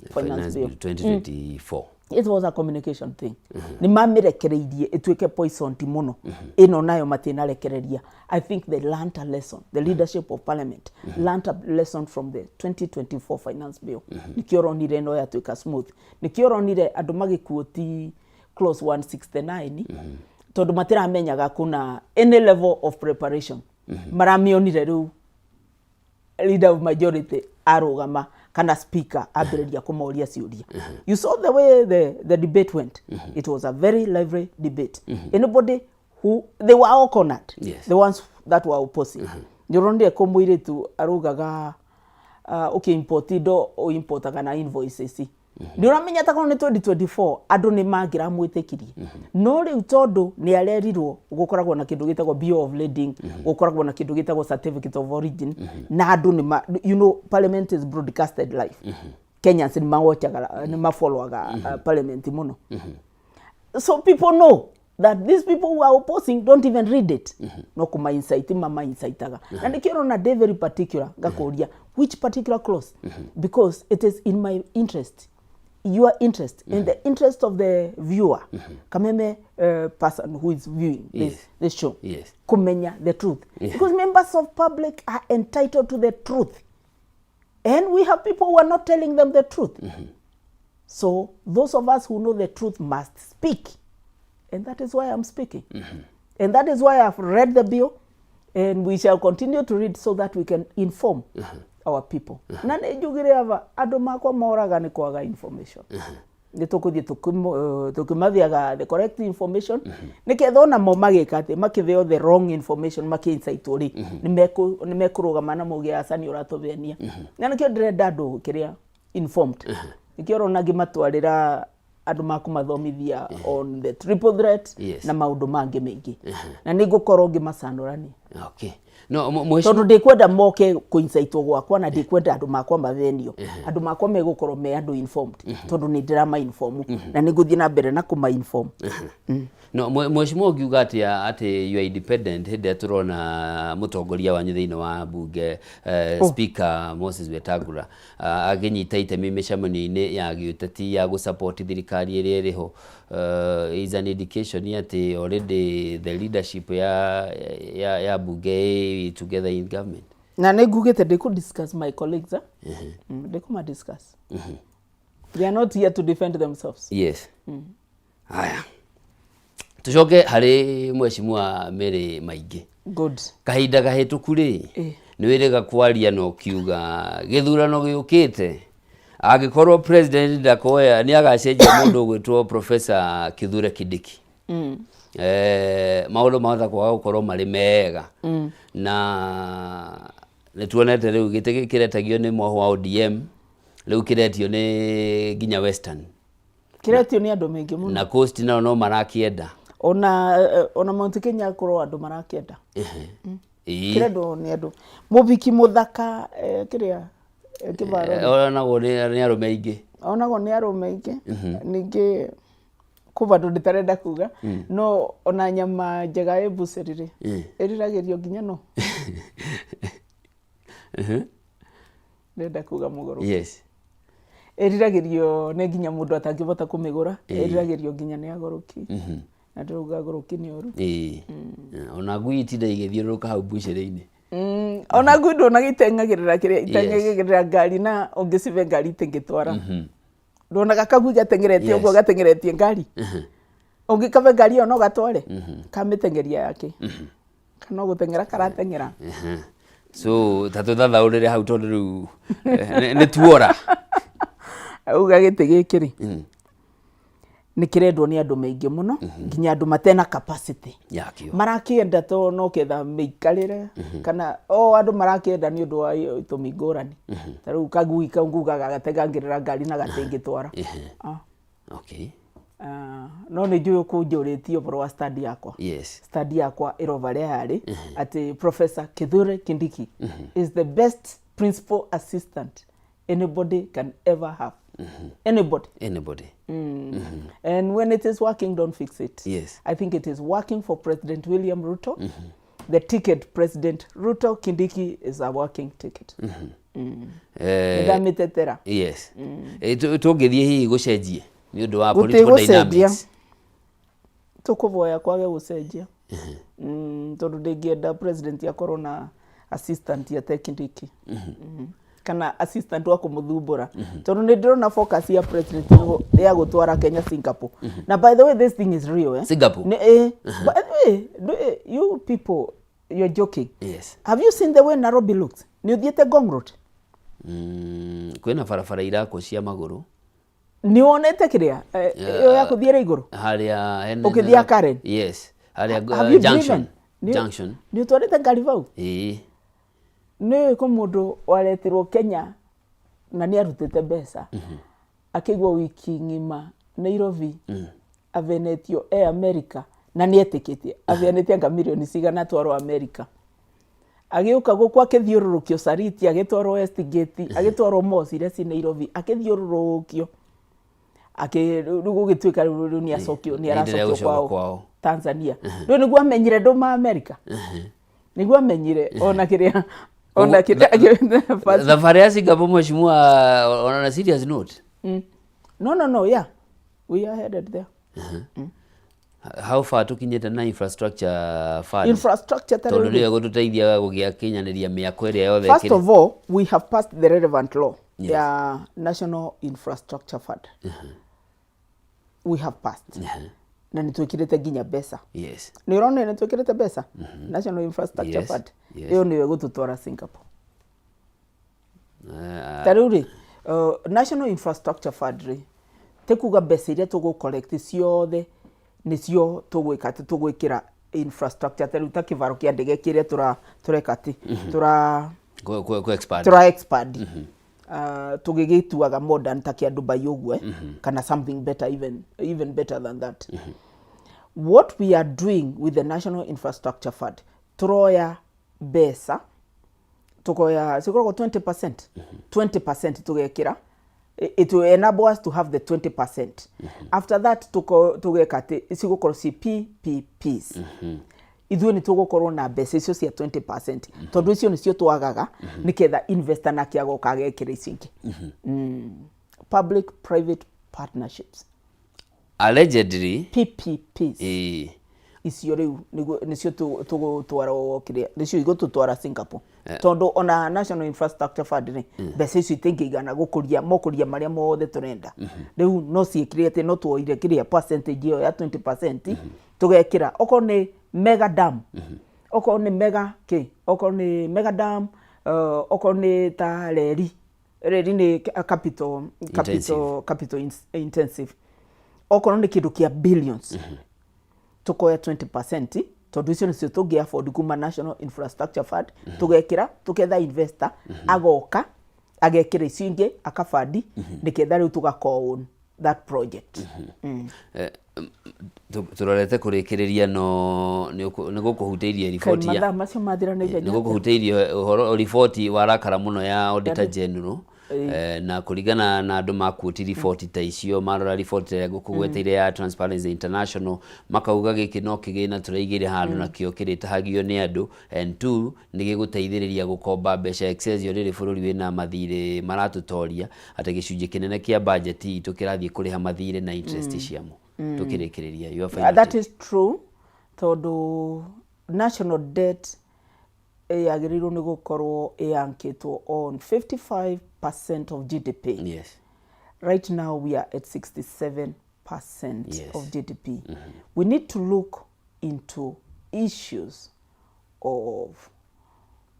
finance bill
2024.
It was a communication thing. Ni mamirekereirie itweke poison muno ino nayo matinarekereria. I think they learned a lesson. The leadership of parliament learned a lesson from the 2024 finance bill. Nikioronire no ya tweka smooth. Nikioronire andu magikuoti clause 169 tondu matiramenyaga kuna any level of preparation. Maramionire riu leader of majority arugama kana speaker abireria kumoria ciuria. You saw the way the debate went. It was a very lively debate. Anybody who they were all cornered.
Yes.
The ones that were opposing. Nyoronde komwire tu arugaga okay importido o importaga na invoices. Ndiramenya takoro ni 2024 andu ni magira mwitikirie. No riu tondu ni arerirwo gukoragwo na kindu gitagwo bill of lading, gukoragwo na kindu gitagwo certificate of origin na andu ni you know parliament is broadcasted live. Kenyans ni mawachaga ni mafollowaga parliament muno. So people know that these people who are opposing don't even read it. No kuma insight mama insightaga. And ikiro na day very particular gakoria which particular clause because it is in my interest. Your interest in the interest of the viewer, kameme person who is viewing this show, kumenya the truth, because members of public are entitled to the truth, and we have people who are not telling them the truth. So those of us who know the truth must speak, and that is why I'm speaking, and that is why I've read the bill, and we shall continue to read so that we can inform our people. Na nĩ njugire ava andũ makwa moraga nĩ kwaga information. Nĩ tũkũthiĩ tũkĩmathiaga the correct information. Nĩketha ona mo magĩka atĩ makĩtheo the wrong information makĩinsaitwo rĩ nĩ mekũrũgama na mũgĩ aca nĩ ũratũbenia. Na nĩkĩo ndĩrenda andũ kĩrĩa informed. Nĩkĩo ũrona ngĩmatwarĩra andũ makumathomithia on the triple threat na maũndũ mangĩ maingĩ. Na nĩ ngũkorwo ngĩmacanũrania.
Okay.
Tondũ ndikwenda moke kũinsaitwo gwakwa na ndikwenda andũ makwa mabenio. Andũ makwa megũkorwo me andũ informed. Tondũ nĩ ndĩrama inform na nĩ ngũthiĩ na mbere na kuma inform.
No mheshimiwa ukiuga ati you are independent hĩndĩ turona mũtongoria wanyu thĩinĩ wa bunge speaker Moses Wetangula agĩnyita itemi mĩcemanio-inĩ ya gĩũteti ya gũsupport thirikari ĩrĩa ĩrĩho is an indication ati already the leadership ya bunge together in government.
Na nĩ ngugĩte they could discuss my colleagues they come and discuss. They are not here to defend themselves.
Yes. Haya. Tucoke hari mheshimiwa Mary Maingi.
Good.
Kahinda gahituku ri ni wirega kwaria no kiuga githurano giukite agikorwo president ndakoya ni agacenjia mundu gwitwo Professor Kithure Kindiki. Maundu mothe kwaga gukorwo mari mega na ni tuonete riu gite kiretagio ni moho wa ODM riu kiretio ni nginya Western
kiretio ni andu mengi muno
na Coast no marakienda
ona Mount Kenya korwo andu marakienda kiredo ni andu mubiki muthaka kiria kibaro
onago ni arume ingi
onago ni arume ingi ningi kubandu nditarenda kuga no ona nyama njega ebucerire iriragirio nginya no ndenda kuga mugoro
yes
iriragirio ne nginya mundu atangibota kumigura iriragirio nginya ni agoroki na nduga agoroki ni oru
ona ngui itinda igithiuruka hau bucere-ini
ona ngui ndona gitengagirira kiria itengagirira ngari na ungicibe ngari itingitwara ndona gakagui gatengeretie uguo gatengeretie ngari ungikabe ngari ono gatware kamitengeria yake kana gutengera karatengera
so tatu thathaurire hau tondu riu ni tuora
auga gite gikiri ni kirendwo ni andu maingi muno nginya andu matena capacity
yakio
marakienda to no ketha meikarire kana andu marakienda ni undu wa itumi ngurani taru kagui kaunguga gagatengangirira ngari na gatingitwara
okay
no ni njuyo kunjuritio bro wa study yakwa
yes
study yakwa irovaria yari ati Professor Kithure Kindiki is the best principal assistant anybody can ever have. Anybody. And when it is working, don't fix it.
Yes.
I think it is working for President William Ruto. The ticket President Ruto Kindiki is a working ticket. Ndamitetera.
Yes. Tugithie hihi gucenjie ni undu wa political dynamics.
Tukuvoya kwage gucenjia. Tondu ndingienda president ya corona assistant ya Kindiki. Kana assistant wa kumuthumbura tondu ni ndirona focus ya president ya gutwara Kenya Singapore na by the way this thing is real
Singapore
by the way you people you're joking
yes
have you seen the way Nairobi looks ni uthiete Ngong Road
kwina barabara irako cia maguru
ni wonete kiria yo ya kuthiera iguru
haria
ukithia Karen
yes haria junction
ni utwarite ngari vau ni ko mundu waretirwo Kenya na ni arutite mbeca akigwa wiki ngima Nairobi avenetio America na ni etikitie avenetia nga milioni cigana twarwo America agiuka gukwa akithiururukio Sariti agitwarwo Westgate agitwarwo Mosire ci Nairobi akithiururukio akigugituika riu ni acokio ni aracokio kwao Tanzania ndio niguo amenyire ndo ma America niguo amenyire ona kiria ona kiria
thabarĩ ya Singapore mheshimiwa on a serious note
no yeah we are headed there
how far tukinyete na infrastructure fund
infrastructure
tondu ndio gututeithia gugia kinyaniria miako ĩrĩa yothe
first of all we have passed the relevant law ya National Infrastructure Fund we have passed na nitwikirite nginya mbeca
Yes.
ni urone nitwikirite mbeca National Infrastructure
Yes.
Fund
Yes.
iyo niwe gututwara Singapore taruri National Infrastructure Fund ri tekuga mbeca iria tugu collect ciothe nicio tugwika ati tugwikira infrastructure tari utakivaro kia ndege kiria turekati expand tugigituaga modern takia Dubai ugwe kana something better even better than that. What we are doing with the National Infrastructure Fund turoya besa tukoya sikoroko 20% 20% tugekira it will enable us to have the 20%. After that tugekate isigokoro PPPs ithuĩ nĩ tũgũkorwo na mbeca icio cia 20% tondũ icio nĩcio twagaga nĩgetha investor na kĩagoka agekĩra icio ingĩ. Public private partnerships
allegedly
PPPs icio rĩu nĩcio tũgũtwara kĩrĩa nĩcio igũtũtwara Singapore tondũ ona National Infrastructure Fund nĩ mbeca icio itingĩigana gũkũria marĩa mothe tũrenda rĩu no ciĩkire atĩ no tuoire kĩrĩa percentage ĩyo ya 20% tũgekĩra okorwo nĩ mega dam okorwo nĩ mega dam okorwo nĩ ta reri nĩ capital intensive okorwo nĩ kĩndũ kĩa billions tukoya 20% tondu icio nicio tungi afford kuma National Infrastructure Fund tugekira tuketha investor agoka agekira icio ingi akafandi niketha riu tugako that project.
turorete kurikiriria no nigukuhuteirie riboti ya
macio mathira na ihenya
nigukuhuteirie uhoro riboti warakara muno ya Auditor General na kuringana na andu makuoti riboti ta icio marora riboti ya gukugweteire ya Transparency International makauga giki no kigina turaigire handu na kio kiritahagio ni andu and two nigiguteithiriria gukomba mbeca excess yo riri bururi wina mathire maratutoria ata gicunje kinene kia budget itu kirathie kuriha mathire na interest ciamo tukirikiria
that is true tondu national debt yagirirwo ni gukorwo yankitwo on 55% of GDP.
Yes.
Right now we are at 67%
yes.
of GDP. We need to look into issues of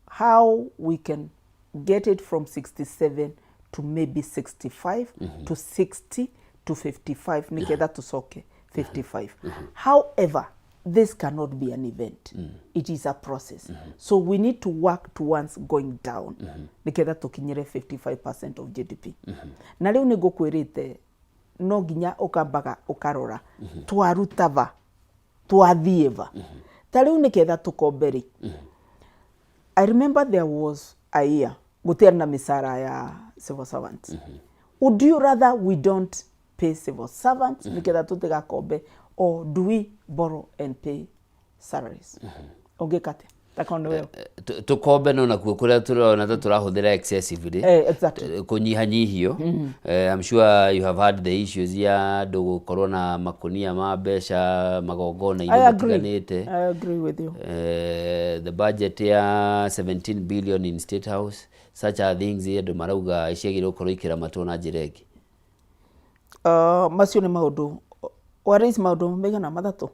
how we can get it from 67 to maybe 65 to 60 to 55 niketha tusoke 55. However, this cannot be an event. It is a process. So we need to work towards going down. Niketha tukinyire 55% of GDP. Na riu ni gukwirite no ginya ukambaga ukarora twarutava twathieva. Ta riu niketha tukomberi. I remember there was a year gutiari na misara ya civil servants. Would you rather we don't pay civil servants niketha tutigakombe, or do we borrow and pay salaries? Ogekate takondo wewe
tukombe no nakuo kuria turona ta turahuthira excessively
exactly
kunyihanyihio. I'm sure you have had the issues ya ndugu corona makunia ma besha magogona
I agree with you.
The budget ya 17 billion in State House, such are things here do marauga iciagire ukoro ikira matona njireki.
Macio ni maundu waris maundu megana mathatu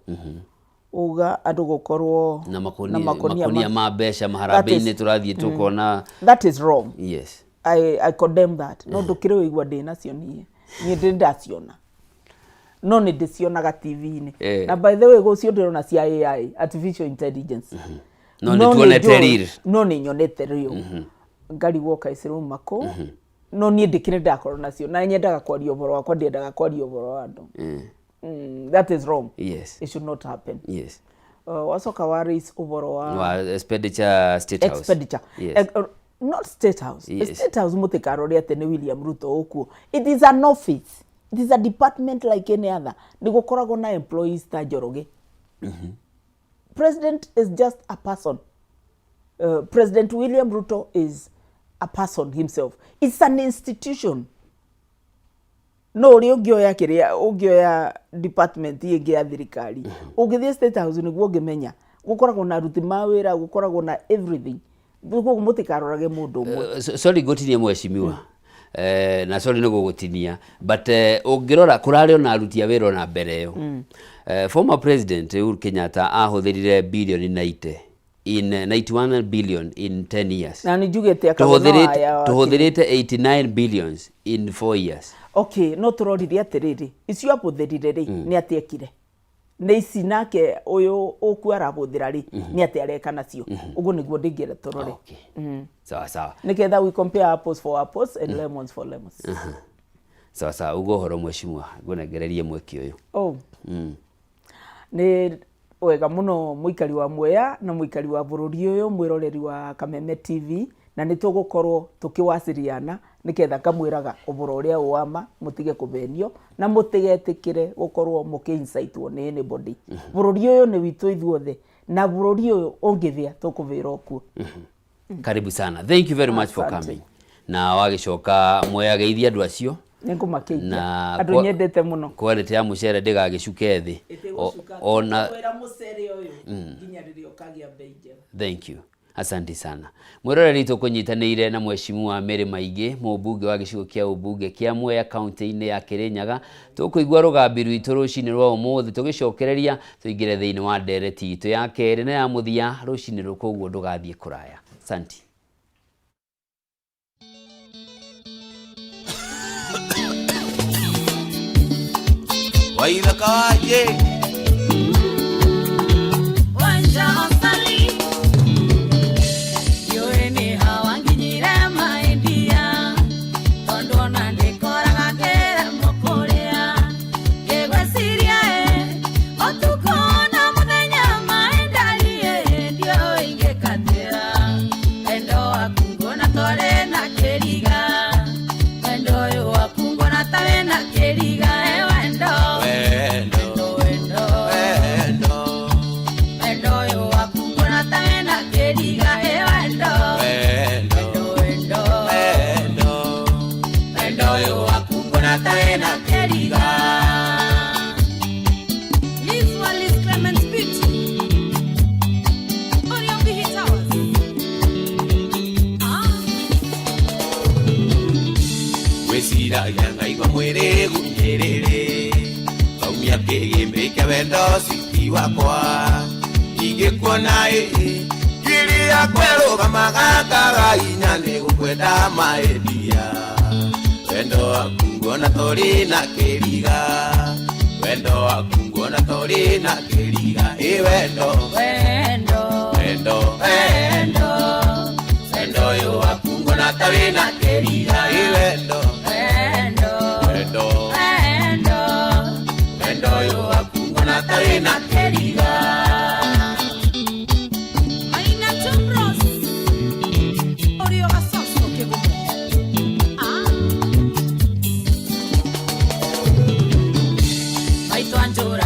uga andu gukorwo
na makonia ma besha maharambini turathie tukona
that is wrong.
Yes,
I condemn that. No ndukire wigwa ndina cio nie ndaciona no ni ndicionaga TV-ini na by the way gucio ndirona cia AI artificial intelligence
no ni tuonete riri
no ni nyonete rio ngari woka isiru mako no nie ndikire ndakorwo nacio na nyendaga kwaria uboro wakwa ndiendaga kwaria uboro wa andu. That is wrong.
Yes,
it should not happen.
Yes.
Wasoka waris uboro wa
expenditure State House.
Expenditure.
Yes.
Not State House.
Yes.
State House mutekarori ate ni William Ruto okuo. It is an office. It is a department like any other. Nigukoragwo na employees ta Njoroge. President is just a person. President William Ruto is a person himself. It's an institution. No ri ungioya kiria ungioya department ingi ya thirikari ungithie State House niguo ngimenya gukoragwo na ruti mawira gukoragwo na everything guko mutikarorage mundu umwe.
Sorry gotirie mweshimiwa na sorry no gugutinia but ungirora kurari ona aruti a wira ona mbere yo former president Uhuru Kenyatta ahuthirire billion 90 in 91 billion in 10 years
na nijugete akaona
tuhuthirite 89 billions in 4 years.
Okay, no turorithie atiriri icio abuthirire ri ni atiekire ni ici nake uyu uku arabuthira ri ni ati areka nacio uguo niguo ndingire turore.
Sawa sawa,
niketha we compare apples for apples and lemons for lemons.
Sawa sawa, uguo horo mweshimwa ngunegererie mweki uyu
ni wega muno muikari wa Mwea na muikari wa bururi uyu mwiroreri wa Kameme TV na nitugukorwo tukiwasiriana niketha kamwiraga uboro uria uama mutige kubenio na mutigetikire gukorwo mukiinsightwo ni anybody. Bururi uyu ni witu ithuothe na bururi uyu ungithia tukuvira okuo.
Karibu sana, thank you very much for coming. Na wagicoka Mwea geithia andu acio
ningumakeithia andu nyendete muno
quality ya mucere ndigagicuke thi ona
wira mucere uyu nginya ririo kagia bei njega.
Thank you, asante sana. Mwiroreri tukunyitanire na Mheshimiwa Maingi, mubunge wa gicigo kia ubunge kia Mwea county-ini ya Kirinyaga. Tukuigua rugambi rwitu rucini rwa umuthi tugicokereria tuingire thiini wa ndereti itu ya keri na ya muthia rucini rukuguo ndugathie kuraya. Asante.
Waitha kawaje wanja osali yoeni hawanginyire maindia tondo na ndikoraga kera mokoria gegwesiria otukona muthenya maendarie ndio ingekatira endo akungo na tore na keriga endo yo akungo na tare na keriga yanga igwa mwere gunyerere kaumia kegimbe kia wendo siti wakwa igekuona kiri yakweruga magakaga inyane gukwenda maedia wendo akungo na tori na keriga wendo akungo na tori na keriga wendo wendo wendo wendo wendo yo akungo na tori na keriga wendo yo akungo na tare na keriga aina chumbros orio asoso ke bumo maito anjora